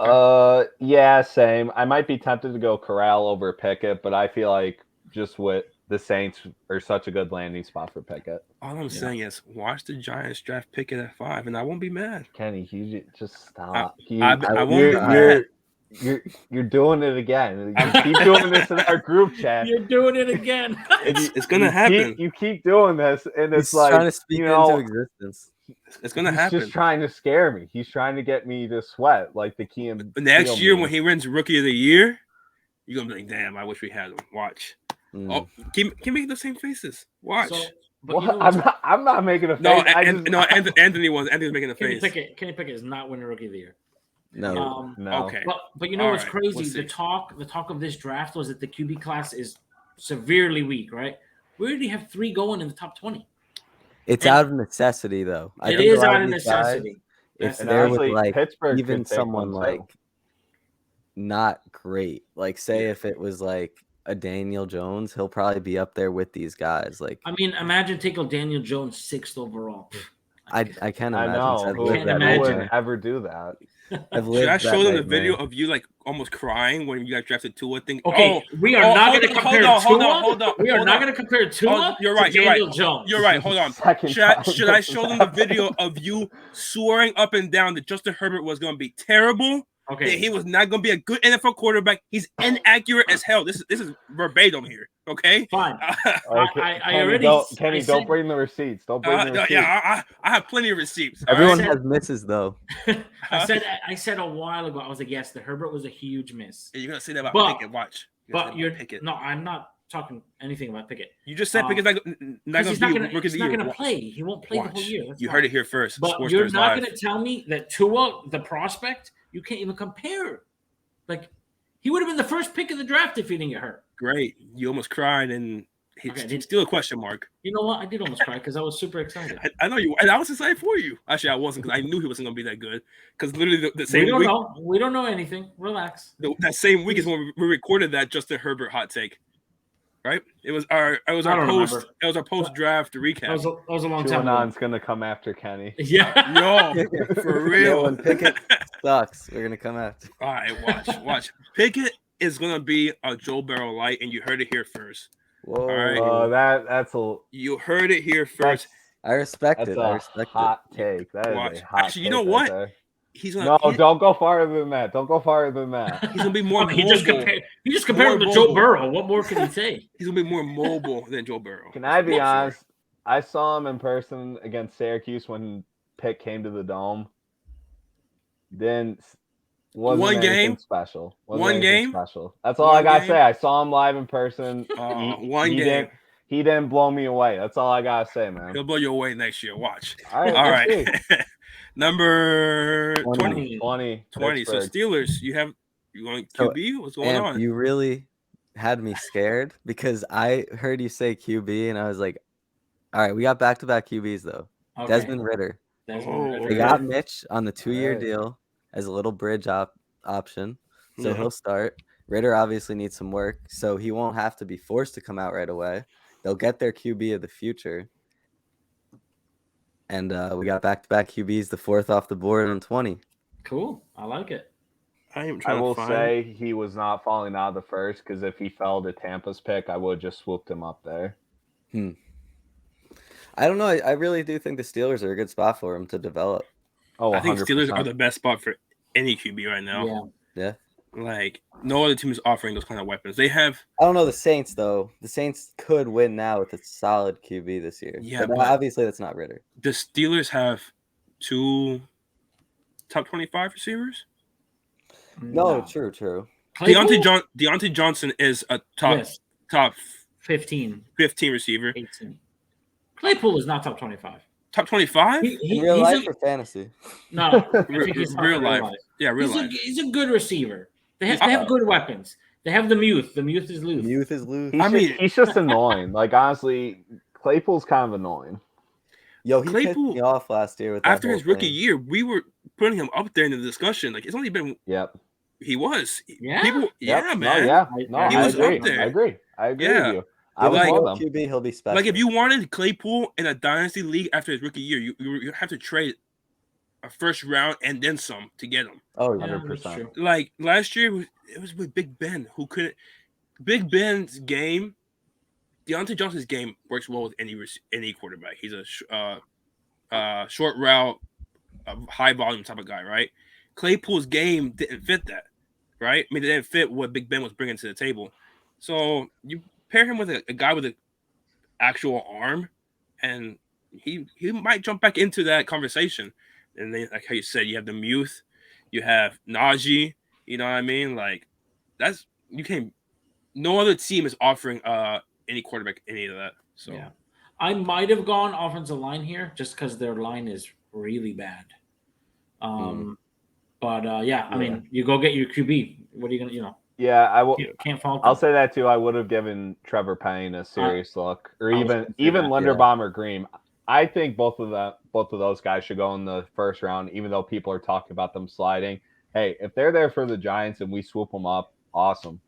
Okay. Yeah, same. I might be tempted to go Corral over Pickett, but I feel like just with the Saints are such a good landing spot for Pickett. All I'm saying is watch the Giants draft Pickett at 5, and I won't be mad. Kenny, you just stop. I won't be mad. You're doing it again. You keep doing this in our group chat. You're doing it again. It's gonna happen. You keep doing this, and it's He's like trying to speak into existence. It's gonna he's happen. just trying to scare me. He's trying to get me to sweat like the key and Next year when he wins Rookie of the Year, you're gonna be like, "Damn, I wish we had him." Watch. Oh, can make the same faces. Watch. So, but Well, you know what's- I'm not making a face. No, Anthony was making a Kenny face. Pickett is not winning Rookie of the Year. No. No. Okay. But you know All what's right, crazy? we'll see. The talk of this draft was that the QB class is severely weak, right? We already have 3 going in the top 20. It's And out of necessity, though. I It think a is lot out of these guys, necessity. if And they're with honestly, like Pittsburgh even could take someone one, too. like not great, like say Yeah. if it was like a Daniel Jones, he'll probably be up there with these guys. Like I mean, imagine taking Daniel Jones 6th overall. I can't I imagine. know. So I've Who, lived Can't that who would nightmare. ever do that? I've Should lived I that show them the nightmare. video of you like almost crying when you got drafted Tua? Okay, we are not going to compare Tua. We are not going to compare Tua you're right, to you're right. Daniel Jones. You're right. Hold on. Second Should I time. show them the video of you soaring up and down that Justin Herbert was going to be terrible? That Okay, he was not going to be a good NFL quarterback. He's inaccurate as hell. This is verbatim here. Okay. fine. Okay, I Kenny, already. Kenny, don't bring the receipts. Don't bring the receipts. Yeah, I have plenty of receipts. all Everyone right? has misses though. I said a while ago. I was like, yes, the Herbert was a huge miss. You're gonna say that about But- Pickett. Watch. But you're Pickett. no, I'm not talking anything about Pickett. You just said Pickett's not Because going he's to not be gonna, rookie of he's the not year. gonna play. He won't play the Watch. whole year. That's You fine. heard it here first. But Sports you're Stars not Live. going to tell me that Tua, the prospect, you can't even compare. Like, he would have been the first pick of the draft if he didn't get hurt. Great. You almost cried, and it's still a question mark. You know what? I did almost cry because I was super excited. I know you, and I was excited for you. Actually, I wasn't because I knew he wasn't going to be that good. Because literally the same week, We don't know anything. Relax. that same week is when we recorded that Justin Herbert hot take. Right? It was our I don't remember. It was our post draft recap. That was a long time ago. QAnon's gonna come after Kenny. Yeah. Yo, for Yo, real. when Pickett sucks, we're gonna come after. All right, watch. Pickett is gonna be a Joe Burrow light, and you heard it here first. Whoa. All right. That's a You heard it here first. I respect that's it. I a respect hot take. That is Watch. a hot Actually, you know take what? right He's there. gonna No, don't go farther than that. Don't go farther than that. he's gonna be more He mobile. just compared him to More Joe mobile. Burrow. What more can he say? He's gonna be more mobile than Joe Burrow. Can I be For sure. honest? I saw him in person against Syracuse when Pitt came to the Dome. Then wasn't One anything game? special. Wasn't One anything game? special. That's all One I gotta game? say. I saw him live in person. One he game. Didn't, he didn't blow me away. That's all I gotta say, man. He'll blow you away next year. Watch. All right. All let's right. see. Number 20. 20. 20. So Pittsburgh. Steelers, you going So, QB? What's going And on? you really had me scared because I heard you say QB and I was like, all right, we got back-to-back QBs though. Okay. Desmond Ritter. Desmond Ritter. They got Mitch on the 2-year Right. deal as a little bridge option. So Yeah. he'll start. Ritter obviously needs some work, so he won't have to be forced to come out right away. They'll get their QB of the future. And we got back-to-back QBs, the 4th off the board on 20. Cool. I like it. I am I trying will to find. say he was not falling out of the first because if he fell to Tampa's pick, I would have just swooped him up there. I don't know. I really do think the Steelers are a good spot for him to develop. Oh, I think 100%. Steelers are the best spot for any QB right now. Yeah. Like no other team is offering those kind of weapons. They have. I don't know the Saints though. The Saints could win now with a solid QB this year. Yeah, but but- obviously that's not Ritter. The Steelers have 2 top 25 receivers. No, true. Claypool? Deontay Johnson is a top Yes. top 15, 15 receiver. 18. Claypool is not top 25. Top 25? In real he's life a, or fantasy? no, I think he's not Real in life. Yeah, real life. He's a good receiver. They have good weapons. They have the Muth. The Muth is loose. Youth is loose. He's just annoying. Like, honestly, Claypool's kind of annoying. Yo, he pissed Claypool- me off last year with that After whole his rookie thing. year, we were putting him up there in the discussion. Like it's only been Yep. he was. Yeah? People, Yep. yeah, No, man. yeah. No, He I was agree. up there. I agree. I agree Yeah. with you. I But was like- one of them. QB, he'll be special. Like if you wanted Claypool in a dynasty league after his rookie year, you have to trade a first round and then some to get him. oh, Yeah, yeah. that's 100%. true. Like last year, it was with Big Ben who couldn't. Big Ben's game, Deontay Johnson's game works well with any quarterback. He's a short route, high volume type of guy, right? Claypool's game didn't fit that, right? I mean, it didn't fit what Big Ben was bringing to the table. So you pair him with a guy with an actual arm, and he might jump back into that conversation. And then, like how you said, you have the Muth, you have Najee. You know what I mean? Like that's you can't. No other team is offering any quarterback any of that. So Yeah. I might have gone offensive line here just because their line is really bad. But I mean, you go get your QB. What are you gonna, Yeah, I will. Can't fault I'll them. say that too. I would have given Trevor Payne a serious look, or I was even gonna say that, Linderbaum or Green. I think both of those guys should go in the first round, even though people are talking about them sliding. Hey, if they're there for the Giants and we swoop them up, awesome.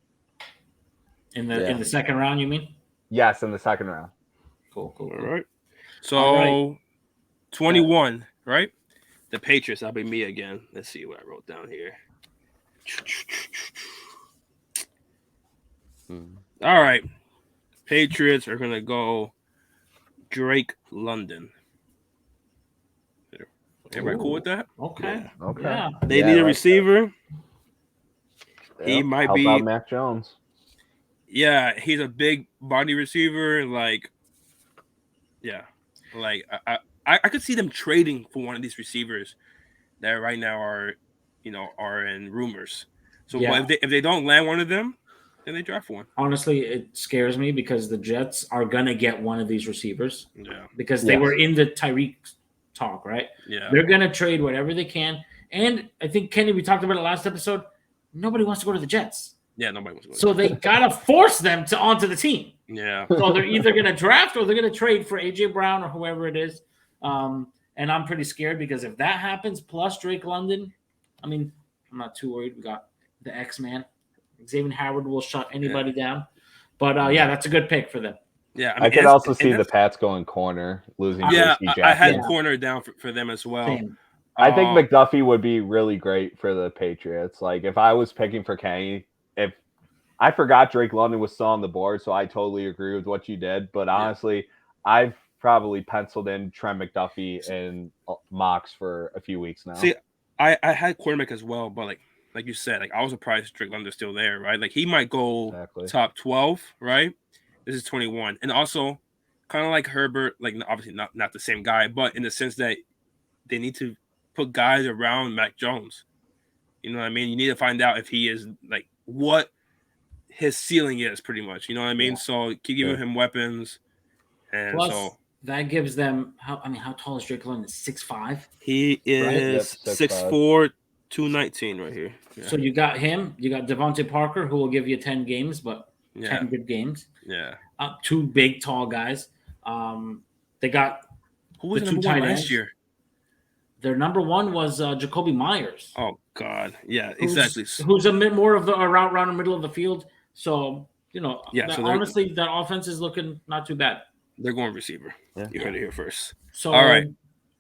In the second round, you mean? Yes, in the second round. Cool. All right. So 21, right? The Patriots. That'll be me again. Let's see what I wrote down here. All right. Patriots are gonna go Drake London. Everybody cool with that? Okay. Yeah. Okay. Yeah. They need a receiver. He might help be out Mac Jones. Yeah, he's a big body receiver. I could see them trading for one of these receivers that right now are in rumors. So but if they don't land one of them, then they draft one. Honestly, it scares me because the Jets are gonna get one of these receivers. Yeah. Because they were in the Tyreek talk, right? Yeah. They're gonna trade whatever they can. And I think, Kenny, we talked about it last episode. Nobody wants to go to the Jets. Yeah, nobody wants to go. So they gotta force them onto the team. Yeah. So they're either gonna draft or they're gonna trade for AJ Brown or whoever it is. And I'm pretty scared because if that happens, plus Drake London, I mean, I'm not too worried. We got the X-Man. Xavier Howard will shut anybody down. But that's a good pick for them. Yeah, I could also see the Pats going corner, losing. Yeah, J.C. I had Jackson. corner down for them as well. Same. I think McDuffie would be really great for the Patriots. Like if I was picking for Kenny, if I forgot Drake London was still on the board, so I totally agree with what you did. But honestly, I've probably penciled in Trent McDuffie and Mox for a few weeks now. See, I had quarterback as well, but like you said, I was surprised Drake London's still there, right? Like he might go top 12, right? This is 21, and also kind of like Herbert, like obviously not the same guy, but in the sense that they need to put guys around Mac Jones. You know what I mean? You need to find out if he is like what his ceiling is, pretty much. You know what I mean? Yeah. So keep giving him weapons, and plus, that gives them how tall is Drake London? 6'5"? He is 6'4", 219 right here. Yeah. So you got him. You got Devontae Parker, who will give you 10 games, but 10 good games. Yeah. Two big, tall guys. They got who was the number one last year? Their number one was Jacoby Myers. Oh God, yeah, exactly. Who's a bit more of a route runner, middle of the field. So honestly, that offense is looking not too bad. They're going receiver. Yeah. You heard it here first. So all right,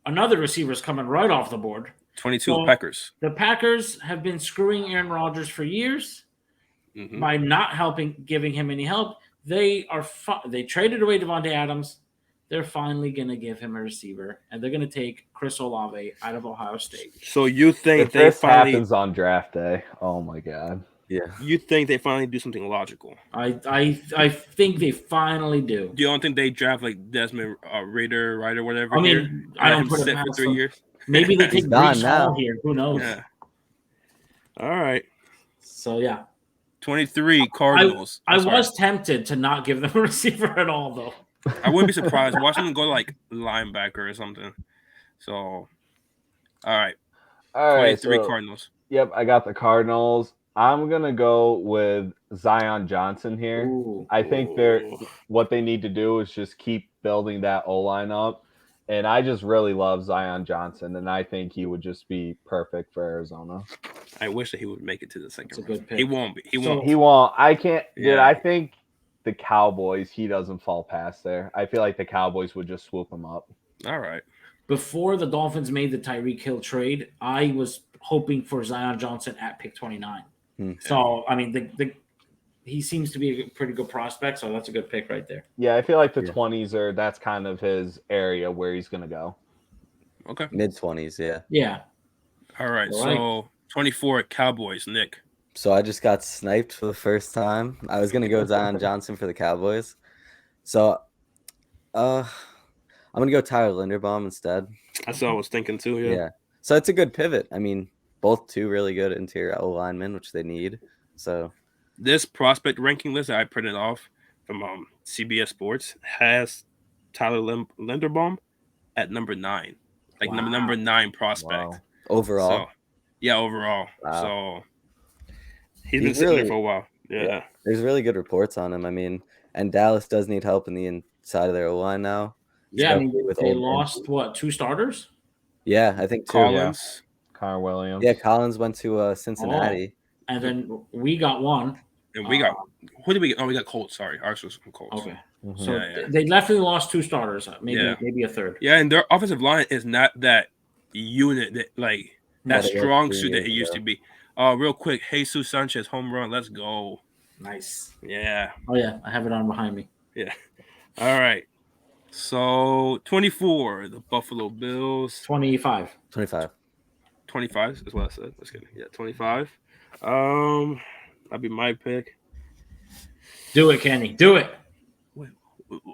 another receiver's coming right off the board. 22 Packers. The Packers have been screwing Aaron Rodgers for years by not giving him any help. They traded away Devontae Adams. They're finally going to give him a receiver, and they're going to take Chris Olave out of Ohio State. So you think this happens on draft day? Oh my God! Yeah. You think they finally do something logical? I think they finally do. Do you don't think they draft like Desmond Ritter, right, or whatever? I mean, I don't put it for 3 years. Maybe they take Brees Hall here. Who knows? Yeah. All right. So 23 Cardinals. I was tempted to not give them a receiver at all, though. I wouldn't be surprised. Watch them go like linebacker or something. So, all right. 23 Cardinals. Yep, I got the Cardinals. I'm gonna go with Zion Johnson here. I think what they need to do is just keep building that O-line up. And I just really love Zion Johnson, and I think he would just be perfect for Arizona. I wish that he would make it to the second round. It's a good pick. He won't be. He won't. I can't. Yeah. Dude, I think the Cowboys, he doesn't fall past there. I feel like the Cowboys would just swoop him up. All right. Before the Dolphins made the Tyreek Hill trade, I was hoping for Zion Johnson at pick 29. So, I mean, he seems to be a pretty good prospect, so that's a good pick right there. Yeah, I feel like the 20s that's kind of his area where he's going to go. Okay. Mid-20s, yeah. Yeah. All right, so 24 Cowboys, Nick. So I just got sniped for the first time. I was going to go Zion Johnson for the Cowboys. So I'm going to go Tyler Linderbaum instead. That's what I was thinking too, yeah. So it's a good pivot. I mean, both two really good interior O-linemen, which they need. So this prospect ranking list that I printed off from CBS Sports has Tyler Linderbaum at number 9, like number 9 prospect overall. So, Yeah, overall. Wow. So he's been sitting there for a while. Yeah. There's really good reports on him. I mean, and Dallas does need help in the inside of their line now. Yeah, I mean, especially with they old lost what, 2 starters? Yeah, I think 2. Collins. Connor Williams. Yeah, Collins went to Cincinnati. And then we got one. And we got who did we get? Oh, we got Colts. Sorry, ours was from Colts. Okay. Mhm. So Yeah. they definitely lost 2 starters, Yeah. maybe a third. Yeah, and their offensive line is not that unit that like that What it was strong 3 suit that it years used ago. to be. Real quick, Jesus Sanchez home run. Let's go. Nice. Yeah. Oh yeah, I have it on behind me. All right. So 24, the Buffalo Bills. 25. 25. 25 is what I said. That's good. Yeah, 25. That'd be my pick. Do it, Kenny. Do it.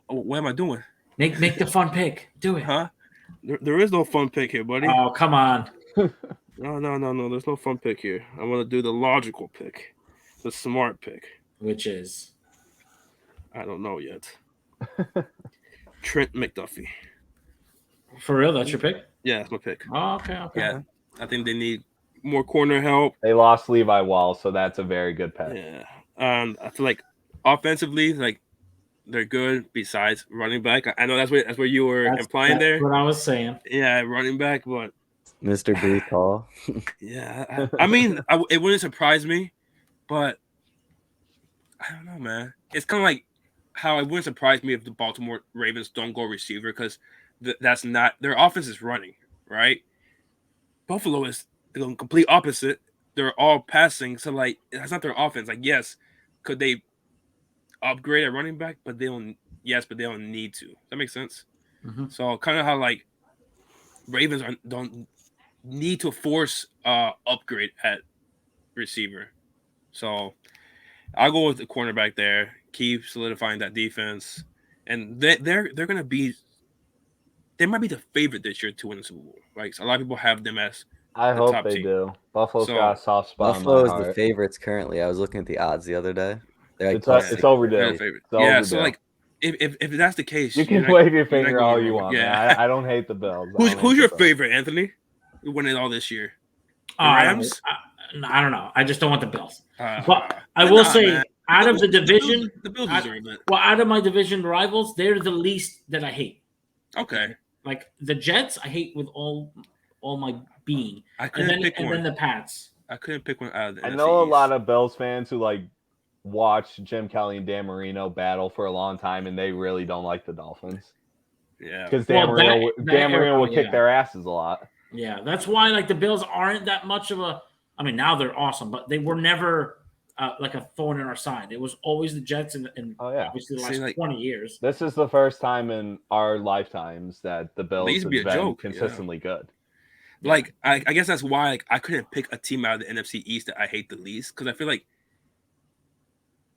What am I doing? Make the fun pick. Do it. Huh? There is no fun pick here, buddy. Oh, come on. No. There's no fun pick here. I want to do the logical pick, the smart pick. Which is I don't know yet. Trent McDuffie. for real. That's your pick. Yeah, that's my pick. Oh, okay. Yeah, I think they need more corner help. They lost Levi Wall, so that's a very good pick. Yeah, I feel like offensively, like they're good. Besides running back, I know that's where you were implying that's there. what I was saying. Yeah, running back, but Mr. Brees Hall. yeah, I mean, it wouldn't surprise me, but I don't know, man. It's kind of like how it wouldn't surprise me if the Baltimore Ravens don't go receiver because that's not their offense is running, right? Buffalo is the complete opposite. They're all passing, so like that's not their offense. Like, yes, could they upgrade at running back, but they don't. Yes, but they don't need to. Does that make sense? Mm-hmm. So kind of how like Ravens don't need to force upgrade at receiver. So I'll go with the cornerback there. Keep solidifying that defense, and they're gonna be. They might be the favorite this year to win the Super Bowl. Right, so a lot of people have them as. I The hope top they team. do. Buffalo's So, got a soft spot Buffalo in is my the heart. favorites currently. I was looking at the odds the other day. They're like It's overdue. They're It's the favorite. overdue. Yeah, so like if that's the case, You can you're not- wave your you're not finger going all wrong. you want, Yeah. man. I don't hate the Bills. I don't hate Who's the your Bills. favorite, Anthony? Winning all this year. I Rams? don't know. I just don't want the Bills. Uh, But I will say, man. out of the division, the Bills I- deserve it. well, out of my division rivals, they're the least that I hate. Okay, Like the Jets, I hate with all my being, I and couldn't then pick one. the Pats. I couldn't pick one out of the I NFC know a East. lot of Bills fans who like watch Jim Kelly and Dan Marino battle for a long time, and they really don't like the Dolphins Yeah, because Dan Well, Marino that Dan Marino era, would kick yeah. their asses a lot. Yeah, that's why like the Bills aren't that much of a. I mean, now they're awesome, but they were never like a thorn in our side. It was always the Jets, and Oh yeah, obviously the See, last like- 20 years. this is the first time in our lifetimes that the Bills used to have be a been joke, yeah. consistently good. like I guess that's why like I couldn't pick a team out of the NFC East that I hate the least because I feel like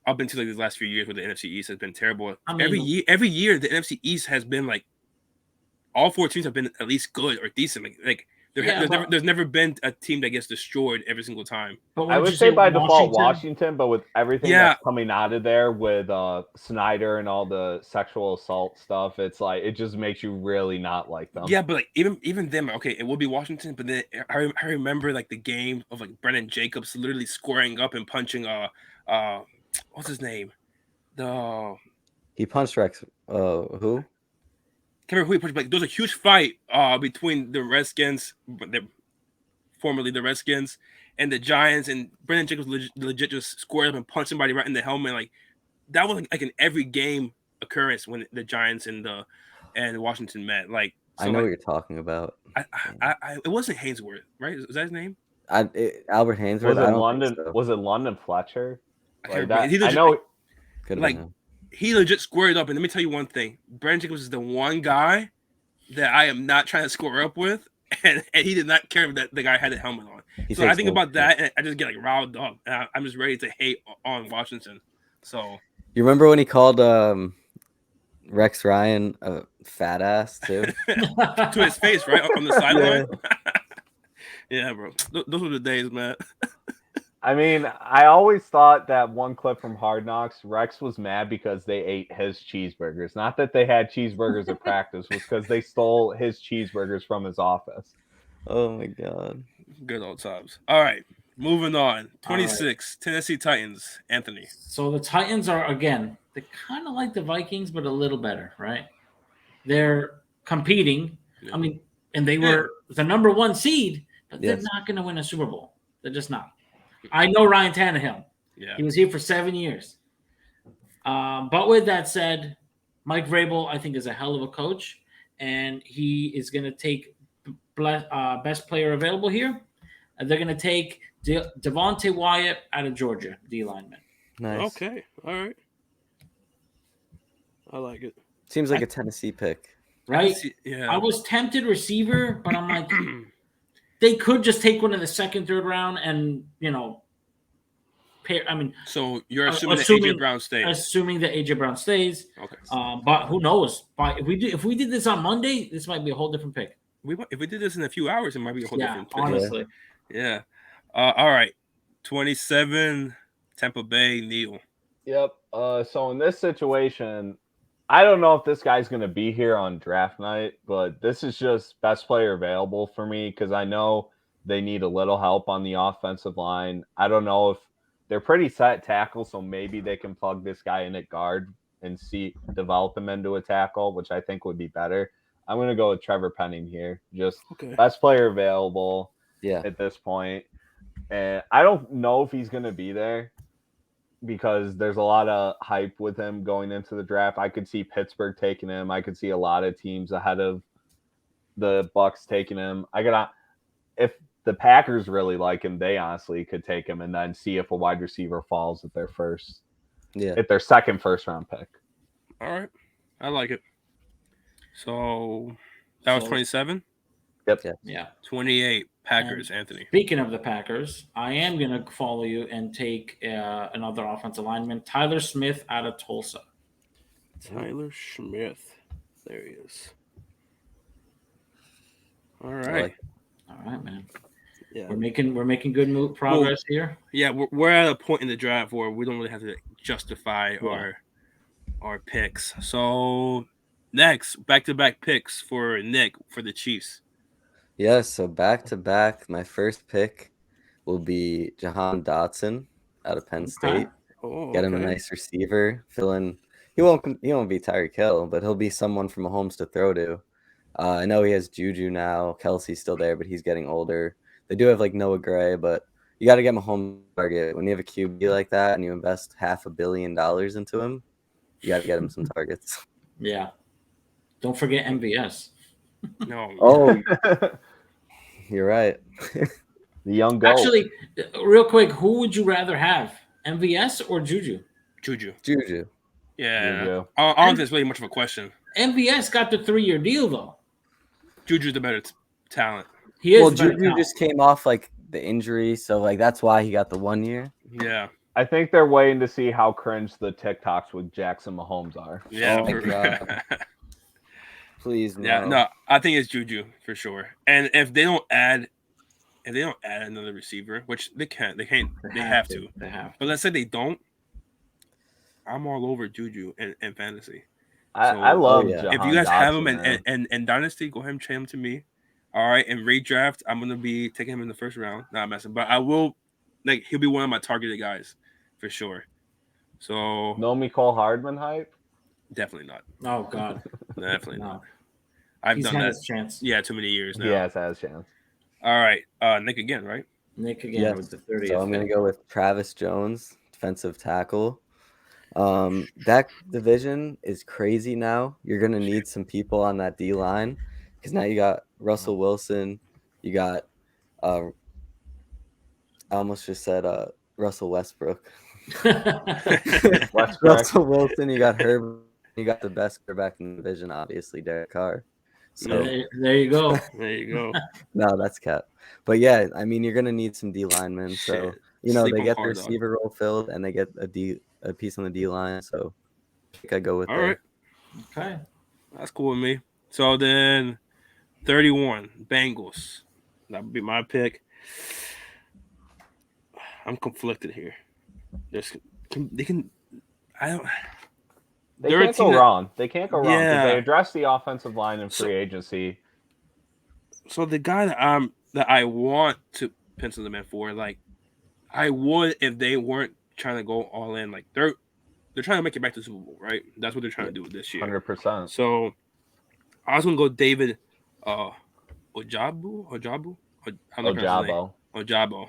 up until like these last few years where the NFC East has been terrible. I mean- every year the NFC East has been like all 4 teams have been at least good or decent. Like there's never been a team that gets destroyed every single time. But I wouldn't would you say by default Washington, but with everything Yeah. that's coming out of there with Snyder and all the sexual assault stuff, it's like it just makes you really not like them. Yeah, but like even them, okay, it will be Washington, but then I remember like the game of like Brennan Jacobs literally scoring up and punching what's his name? He punched Rex. Who? Can't remember who he punched, but like, there was a huge fight between the Redskins, formerly the Redskins, and the Giants, and Brennan Jacobs legit just squared up and punched somebody right in the helmet. Like that was like an every game occurrence when the Giants and Washington met. Like so I know like, what you're talking about. I it wasn't Hainsworth, right? Is that his name? Albert Hainsworth. Was I it don't London? think so. Was it London Fletcher? I Like can't that, remember. I know. Could have like- been him. He legit squared up, and let me tell you one thing: Brandon Jacobs is the one guy that I am not trying to square up with, and he did not care that the guy had a helmet on. He So I takes think no about shit. that, and I just get like riled up, and I'm just ready to hate on Washington. So You remember when he called Rex Ryan a fat ass too? to his face, right on the sideline. Yeah, bro, those were the days, man. I mean, I always thought that one clip from Hard Knocks, Rex was mad because they ate his cheeseburgers. Not that they had cheeseburgers at practice, was because they stole his cheeseburgers from his office. Oh my god. Good old times. All right, moving on. All right. 26, Tennessee Titans. Anthony. So the Titans are again, they're kind of like the Vikings, but a little better, right? They're competing. Yeah. I mean, and they were the number 1 seed, but they're Yes. not going to win a Super Bowl. They're just not. I know Ryan Tannehill. Yeah. He was here for 7 years. But with that said, Mike Vrabel, I think, is a hell of a coach, and he is going to take best player available here. And they're going to take Devontae Wyatt out of Georgia, D lineman. Nice. Okay. All right. I like it. Seems like a Tennessee pick. Right? Yeah. I was tempted receiver, but I'm like, they could just take one in the second, third round and, pair. I mean, so you're assuming that AJ Brown stays. Assuming that AJ Brown stays. Okay. But who knows? If we did this on Monday, this might be a whole different pick. If we did this in a few hours, it might be a whole different pick. Honestly. Yeah. All right. 27, Tampa Bay, Neil. Yep. So in this situation, I don't know if this guy's going to be here on draft night, but this is just best player available for me because I know they need a little help on the offensive line. I don't know if they're pretty set tackle, so maybe they can plug this guy in at guard and develop him into a tackle, which I think would be better. I'm going to go with Trevor Penning here. Just best player available at this point. And I don't know if he's going to be there because there's a lot of hype with him going into the draft. I could see Pittsburgh taking him. I could see a lot of teams ahead of the Bucs taking him. If the Packers really like him, they honestly could take him and then see if a wide receiver falls at their second first round pick. All right. I like it. So that was 27? Yep. Yeah. 28, Packers, Anthony. Speaking of the Packers, I am going to follow you and take another offensive lineman, Tyler Smith out of Tulsa. Tyler Smith. There he is. All right. All right, man. Yeah. We're making good progress here. Yeah, we're at a point in the draft where we don't really have to justify our picks. So next, back-to-back picks for Nick for the Chiefs. Yes, so back-to-back, my first pick will be Jahan Dotson out of Penn State. Get him a nice receiver. He won't be Tyreek Hill, but he'll be someone from Mahomes to throw to. I know he has Juju now. Kelsey's still there, but he's getting older. They do have Noah Gray, but you got to get Mahomes target. When you have a QB like that and you invest $500 million into him, you got to get him some targets. Yeah. Don't forget MVS. No. Oh, you're right. The young goat. Actually, real quick, who would you rather have, MVS or Juju? Juju. I Yeah. Juju. I don't think it's really much of a question. MVS got the 3-year deal, though. Juju's the better talent. He is. Well, Juju just came off the injury, so that's why he got the 1 year. Yeah. I think they're waiting to see how cringe the TikToks with Jackson Mahomes are. Yeah. Oh my God. Please, no. Yeah, no, I think it's Juju for sure. And if they don't add another receiver, which they have to. But let's say they don't, I'm all over Juju in fantasy. I love Jahan if you guys have him and Dynasty, go ahead and trade him to me. All right, and redraft, I'm gonna be taking him in the first round. Not messing, but I will he'll be one of my targeted guys for sure. So no Mecole Hardman hype? Definitely not. Oh God. Definitely No. not. I've He's done had that. his chance. Yeah, too many years now. He has had his chance. All right, Nick again, right? Nick again with the 30th. So I'm going to go with Travis Jones, defensive tackle. That division is crazy now. You're going to need some people on that D line because now you got Russell Wilson. You got, I almost just said Russell Westbrook. Russell Wilson. You got Herb. You got the best quarterback in the division, obviously, Derek Carr. So there you go. There you go. No, that's cap. But yeah, I mean, you're gonna need some D linemen. So they get the receiver role filled, and they get a piece on the D line. So I think I go with all right. Okay, that's cool with me. So then, 31 Bengals. That would be my pick. I'm conflicted here. They can't go wrong. They can't go wrong because they address the offensive line in free agency. So the guy that I want to pencil them in for, like, I would if they weren't trying to go all in. Like they're trying to make it back to the Super Bowl, right? That's what they're trying to do this year. 100%. So I was gonna go David Ojabu. I'm not pronouncing his name. Ojabo.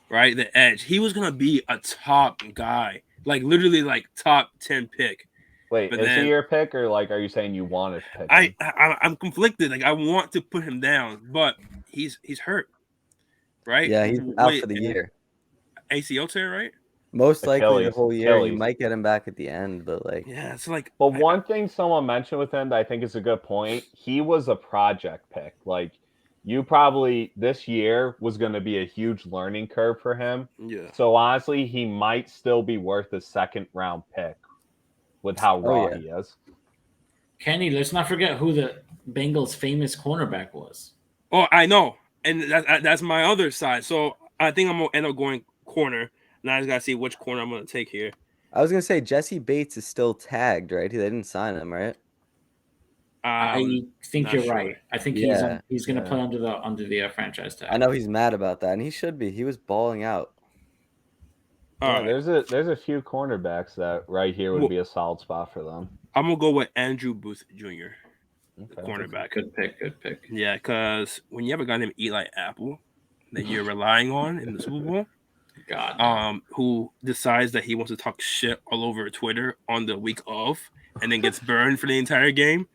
Right? The edge. He was gonna be a top guy. Like literally like top 10 pick. Wait, is he your pick, or like are you saying you want to pick him? I'm conflicted. Like I want to put him down, but he's hurt. Right? Yeah, he's out for the year. ACL tear, right? Most likely the whole year. You might get him back at the end, but like yeah, it's like. But one thing someone mentioned with him that I think is a good point. He was a project pick. Like you probably this year was going to be a huge learning curve for him. Yeah. So honestly, he might still be worth a second round pick with how raw he is. Kenny, let's not forget who the Bengals' famous cornerback was. Oh, I know, and that's my other side. So I think I'm gonna end up going corner. Now I just gotta see which corner I'm gonna take here. I was gonna say Jesse Bates is still tagged, right? They didn't sign him, right? I think you're right. I think he's gonna play under the franchise tag. I know he's mad about that, and he should be. He was balling out. Right. There's a few cornerbacks that right here would be a solid spot for them. I'm gonna go with Andrew Booth Jr. Okay. Cornerback. Good pick. Yeah, because when you have a guy named Eli Apple that you're relying on in the Super Bowl, who decides that he wants to talk shit all over Twitter on the week of, and then gets burned for the entire game.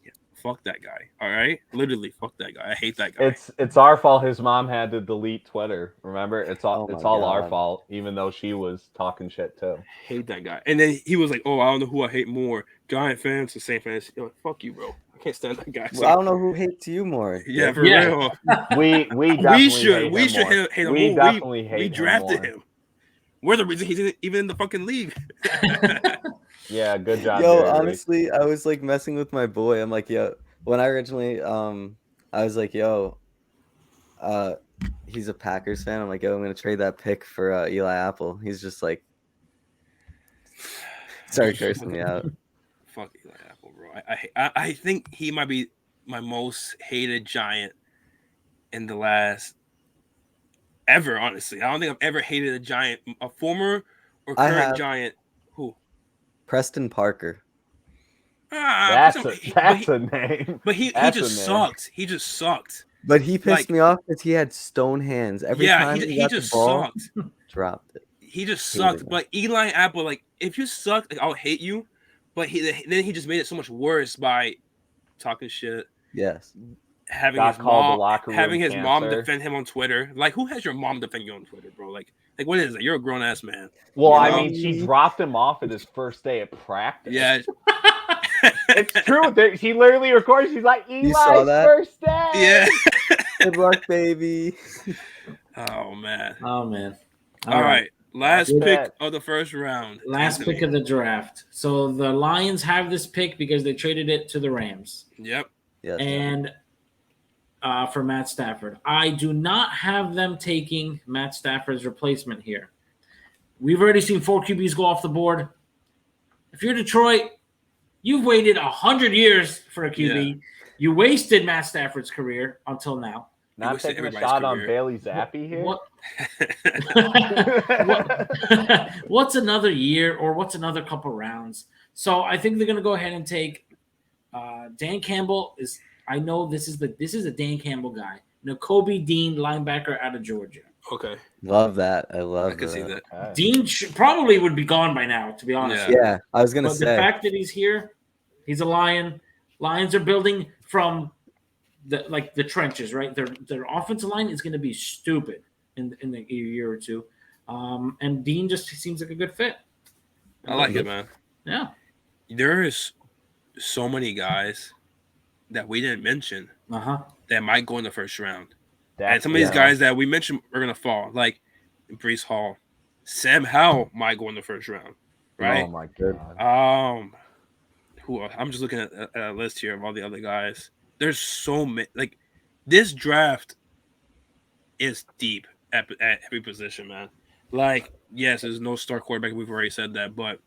Yeah, fuck that guy. All right, literally, fuck that guy. I hate that guy. It's our fault. His mom had to delete Twitter. Remember, it's all God. our fault, even though she was talking shit too. Hate that guy. And then he was like, "Oh, I don't know who I hate more, Giant fans or Saint fans." You're like, fuck you, bro. I can't stand that guy. Well, I don't know who hates you more. Yeah, for real. We should hate him. We definitely hate him. We drafted him. We're the reason he's even in the fucking league. Yeah, good job. Yo, Jerry. honestly, I was like messing with my boy. I'm like, yo, when I originally I was like, yo, he's a Packers fan. I'm like, yo, I'm gonna trade that pick for Eli Apple. He's just like started cursing me out. Fuck Eli Apple, bro. I think he might be my most hated Giant in the last ever, honestly. I don't think I've ever hated a Giant, a former or current Giant. Who? Preston Parker. That's a name. But he just sucked. He just sucked. But he pissed me off because he had stone hands. Every time he got just the ball, sucked. Dropped it. He just sucked. But Eli Apple, like, if you suck, like, I'll hate you. But then he just made it so much worse by talking shit. Yes. Having his mom defend him on Twitter. Like, who has your mom defend you on Twitter, bro? Like what is it? You're a grown ass man. Well, I mean, she dropped him off at his first day of practice. Yeah. It's true. He literally records. She's like, Eli's first day. Yeah. Good luck, baby. Oh man. All right. Last pick of the first round. Last pick of the draft. So the Lions have this pick because they traded it to the Rams. Yep. Yes. And for Matt Stafford. I do not have them taking Matt Stafford's replacement here. We've already seen 4 QBs go off the board. If you're Detroit, you've waited 100 years for a QB. Yeah. You wasted Matt Stafford's career until now. Not taking a shot on Bailey Zappi here. What's another year or what's another couple rounds? So I think they're going to go ahead and take Dan Campbell. I know this is a Dan Campbell guy. Nakobe Dean, linebacker out of Georgia. Okay. Love that. I can see that. Okay. Dean probably would be gone by now, to be honest. Yeah, I was going to say. The fact that he's here, he's a Lion. Lions are building from the trenches, right? Their offensive line is going to be stupid in the year or two. And Dean just seems like a good fit. I like it, man. Yeah. There is so many guys that we didn't mention that might go in the first round. And some of these guys that we mentioned are going to fall, like Breece Hall. Sam Howell might go in the first round, right? Oh, my God. Who else? I'm just looking at a list here of all the other guys. There's so many. Like, this draft is deep at every position, man. Like, yes, there's no star quarterback. We've already said that, but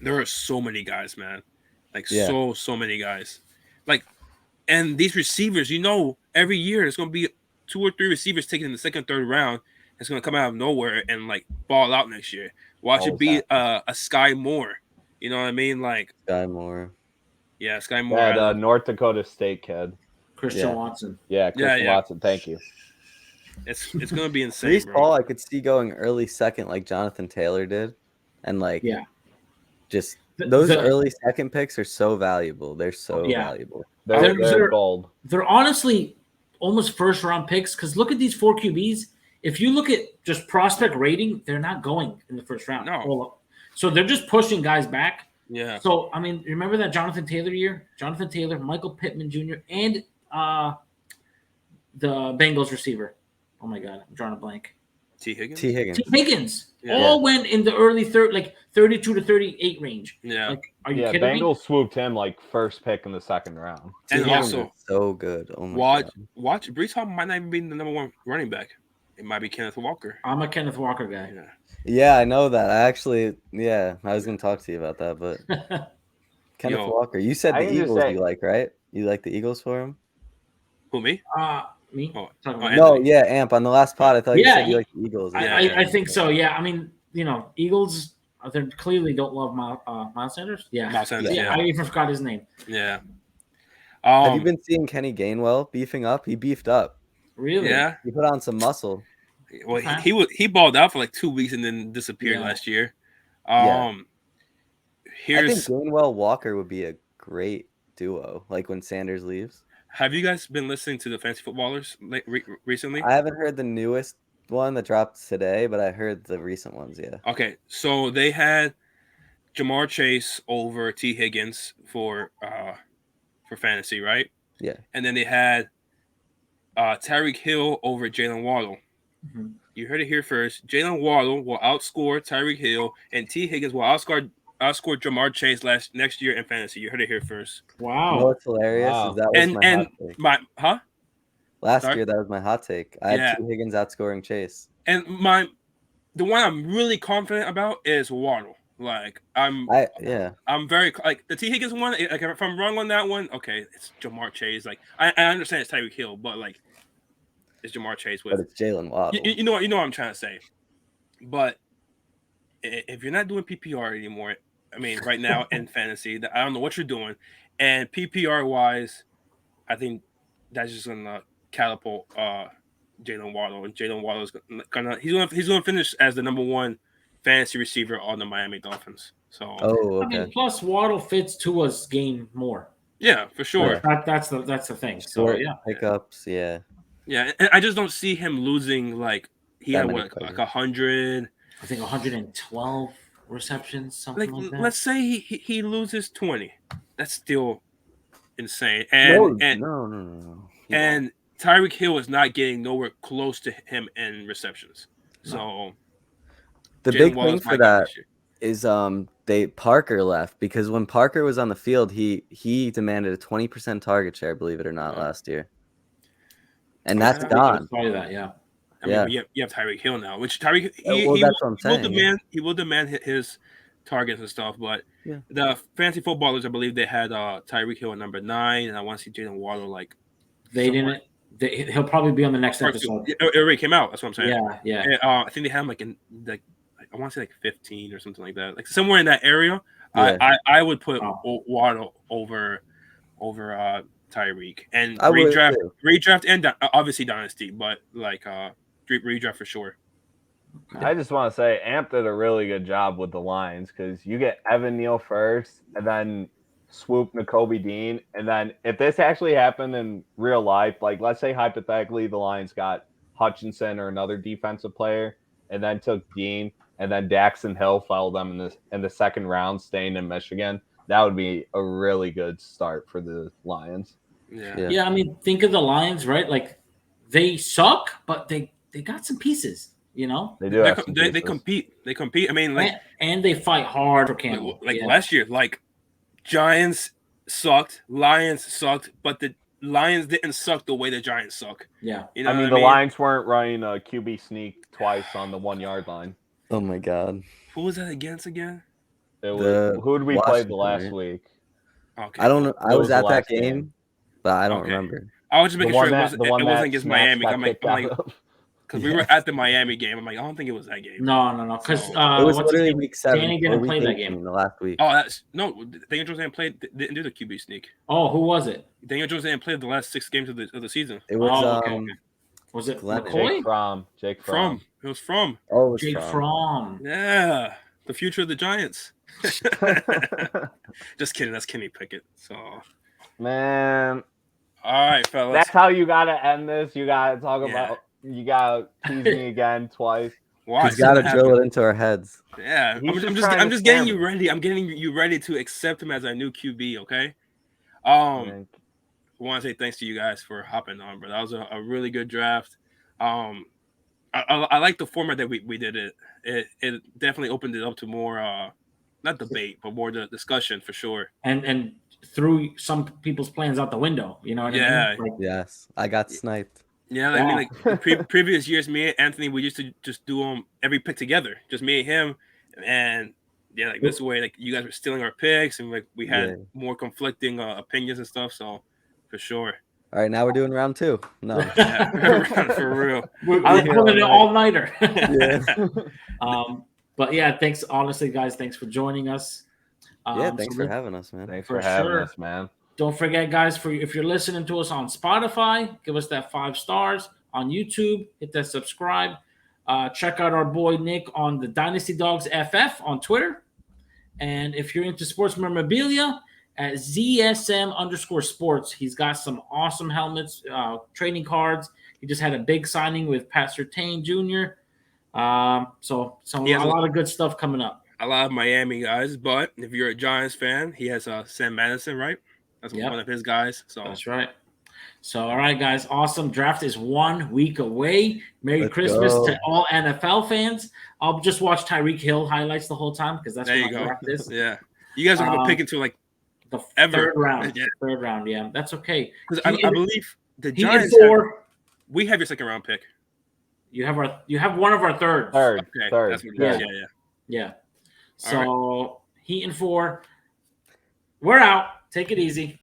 there are so many guys, man. Like, so many guys. Like, And these receivers, every year there's going to be 2 or 3 receivers taken in the second, third round. It's going to come out of nowhere and like ball out next year. Watch it be a Sky Moore. You know what I mean? Like Sky Moore. Yeah, Sky Moore. That North Dakota State kid. Christian Watson. Yeah, Christian Watson. Thank you. It's going to be insane, Brees bro. Hall, I could see going early second like Jonathan Taylor did. And like just those early second picks are so valuable. They're so valuable. They're gold. They're honestly almost first round picks because look at these 4 QBs. If you look at just prospect rating, they're not going in the first round. No. So they're just pushing guys back. Yeah. So, I mean, remember that Jonathan Taylor year? Jonathan Taylor, Michael Pittman Jr., and the Bengals receiver. Oh, my God. I'm drawing a blank. T. Higgins? T. Higgins. T. Higgins. All went in the early 32 to 38 range. Yeah. Like, are you kidding me? Bengals swooped him like first pick in the second round. And also, so good. Oh my God. Watch. Brees Hall might not even be the number 1 running back. It might be Kenneth Walker. I'm a Kenneth Walker guy. Yeah, I know that. I actually, I was going to talk to you about that, but Kenneth Walker. You said the Eagles you like, right? You like the Eagles for him? Who, me? Me? Amp. On the last pod, I thought you said you like the Eagles. I think so, yeah. I mean, Eagles, they clearly don't love Miles Sanders. Yeah. Miles Sanders, I even forgot his name. Yeah. Have you been seeing Kenny Gainwell beefing up? He beefed up. Really? Yeah. He put on some muscle. Well, he balled out for like 2 weeks and then disappeared last year. I think Gainwell Walker would be a great duo, like when Sanders leaves. Have you guys been listening to the Fantasy Footballers recently? I haven't heard the newest one that dropped today, but I heard the recent ones, Okay, so they had Jamar Chase over T. Higgins for fantasy, right? Yeah. And then they had Tyreek Hill over Jalen Waddle. Mm-hmm. You heard it here first. Jalen Waddle will outscore Tyreek Hill, and T. Higgins will outscore Jamar Chase next year in fantasy. You heard it here first. Wow. You know what's hilarious is that was my hot take. Last year, that was my hot take. I had T. Higgins outscoring Chase. And the one I'm really confident about is Waddle. Like I'm very like the T. Higgins one. Like if I'm wrong on that one, okay, it's Jamar Chase. Like I understand it's Tyreek Hill, but like it's Jamar Chase with. But it's Jalen Waddle. You know what I'm trying to say. But if you're not doing PPR anymore, I mean, right now in fantasy, I don't know what you're doing. And PPR wise, I think that's just gonna catapult Jalen Waddle, and Jalen Waddle is he's gonna finish as the number 1 fantasy receiver on the Miami Dolphins. So, I mean, plus Waddle fits Tua's game more. Yeah, for sure. That's the thing. So pickups, yeah. And I just don't see him losing like he had like 100. I think 112 receptions, something like that. Let's say he loses 20. That's still insane. And no. And Tyreek Hill is not getting nowhere close to him in receptions. So the big thing for that is Parker left because when Parker was on the field, he demanded a 20% target share, believe it or not, last year. And that's gone. I mean, you have Tyreek Hill now, which Tyreek he will demand his targets and stuff. But the fantasy footballers, I believe they had Tyreek Hill at number 9, and I want to see Jalen Waddle like. They didn't. He'll probably be on the next episode. It already came out. That's what I'm saying. Yeah. And, I think they had him like in like I want to say like 15 or something like that, like somewhere in that area. Yeah. I would put Waddle over Tyreek and redraft and obviously dynasty, but like redraft for sure. I just want to say Amp did a really good job with the Lions because you get Evan Neal first and then swoop Nakobe Dean. And then if this actually happened in real life, like let's say hypothetically the Lions got Hutchinson or another defensive player and then took Dean and then Daxton Hill followed them in the second round staying in Michigan, that would be a really good start for the Lions. Yeah, I mean, think of the Lions, right? Like they suck, but they got some pieces. You know, they compete. They compete. I mean, like, and they fight hard for Campbell. Like last year, like Giants sucked, Lions sucked, but the Lions didn't suck the way the Giants suck. Yeah, you know. I mean, the Lions weren't running a QB sneak twice on the 1 yard line. Oh my God, who was that against again? It was who did we play the last week? Okay, I don't know. I was at that game. but I don't remember. I was just making sure it wasn't that against Snacks Miami. got I'm like, kicked out of. because we were at the Miami game. I'm like, I don't think it was that game. No. Because So- It was what's his literally name? week 7 Danny or didn't week play that 18, game. the last week. Oh, Daniel Jones didn't do the QB sneak. Oh, who was it? Daniel Jones didn't play the last 6 games of the season. It was okay. Was it Glennon. McCoy? Jake Fromm. It was from. Oh, it was Jake from. Fromm. Yeah, the future of the Giants. Just kidding. That's Kenny Pickett. So, Man, all right, fellas. that's how you gotta end this. You gotta talk Yeah. about. You gotta tease me again twice. Why? He's got to drill it into our heads. Yeah, He's I'm just trying to just getting scam you ready. I'm getting you ready to accept him as our new QB. Okay. I want to say thanks to you guys for hopping on, bro. That was a really good draft. I like the format that we did it. It definitely opened it up to more not debate, but more the discussion for sure. And threw some people's plans out the window. You know what I mean? Like, Yes, I got sniped. Yeah, I mean, like previous years, me and Anthony, we used to just do every pick together, just me and him, and yeah, like this way, like you guys were stealing our picks, and like we had more conflicting opinions and stuff. So for sure. All right, now we're doing round 2. No, Yeah, for real. I'm pulling an all-nighter. Yeah. But yeah, thanks. Honestly, guys, thanks for joining us. Thanks for having us, man. Thanks For for having sure. us, man. Don't forget, guys, if you're listening to us on Spotify, give us that 5 stars. On YouTube, hit that subscribe. Check out our boy Nick on the Dynasty Dogs FF on Twitter. And if you're into sports memorabilia, at ZSM_sports, he's got some awesome helmets, trading cards. He just had a big signing with Pat Surtain Jr. So a lot of good stuff coming up. A lot of Miami guys, but if you're a Giants fan, he has Sam Madison, right? That's one of his guys. So that's right. So, all right, guys, awesome. Draft is 1 week away. Merry Christmas to all NFL fans. I'll just watch Tyreek Hill highlights the whole time because that's there what you my go. draft is. Yeah, you guys are going to pick into like the ever. third round. Yeah. Third round, yeah, that's okay. Because I believe the He Giants. We have your second round pick. You have one of our thirds. Third. Okay, Third. that's what it is. Yeah. So Heat and 4. We're out. Take it easy.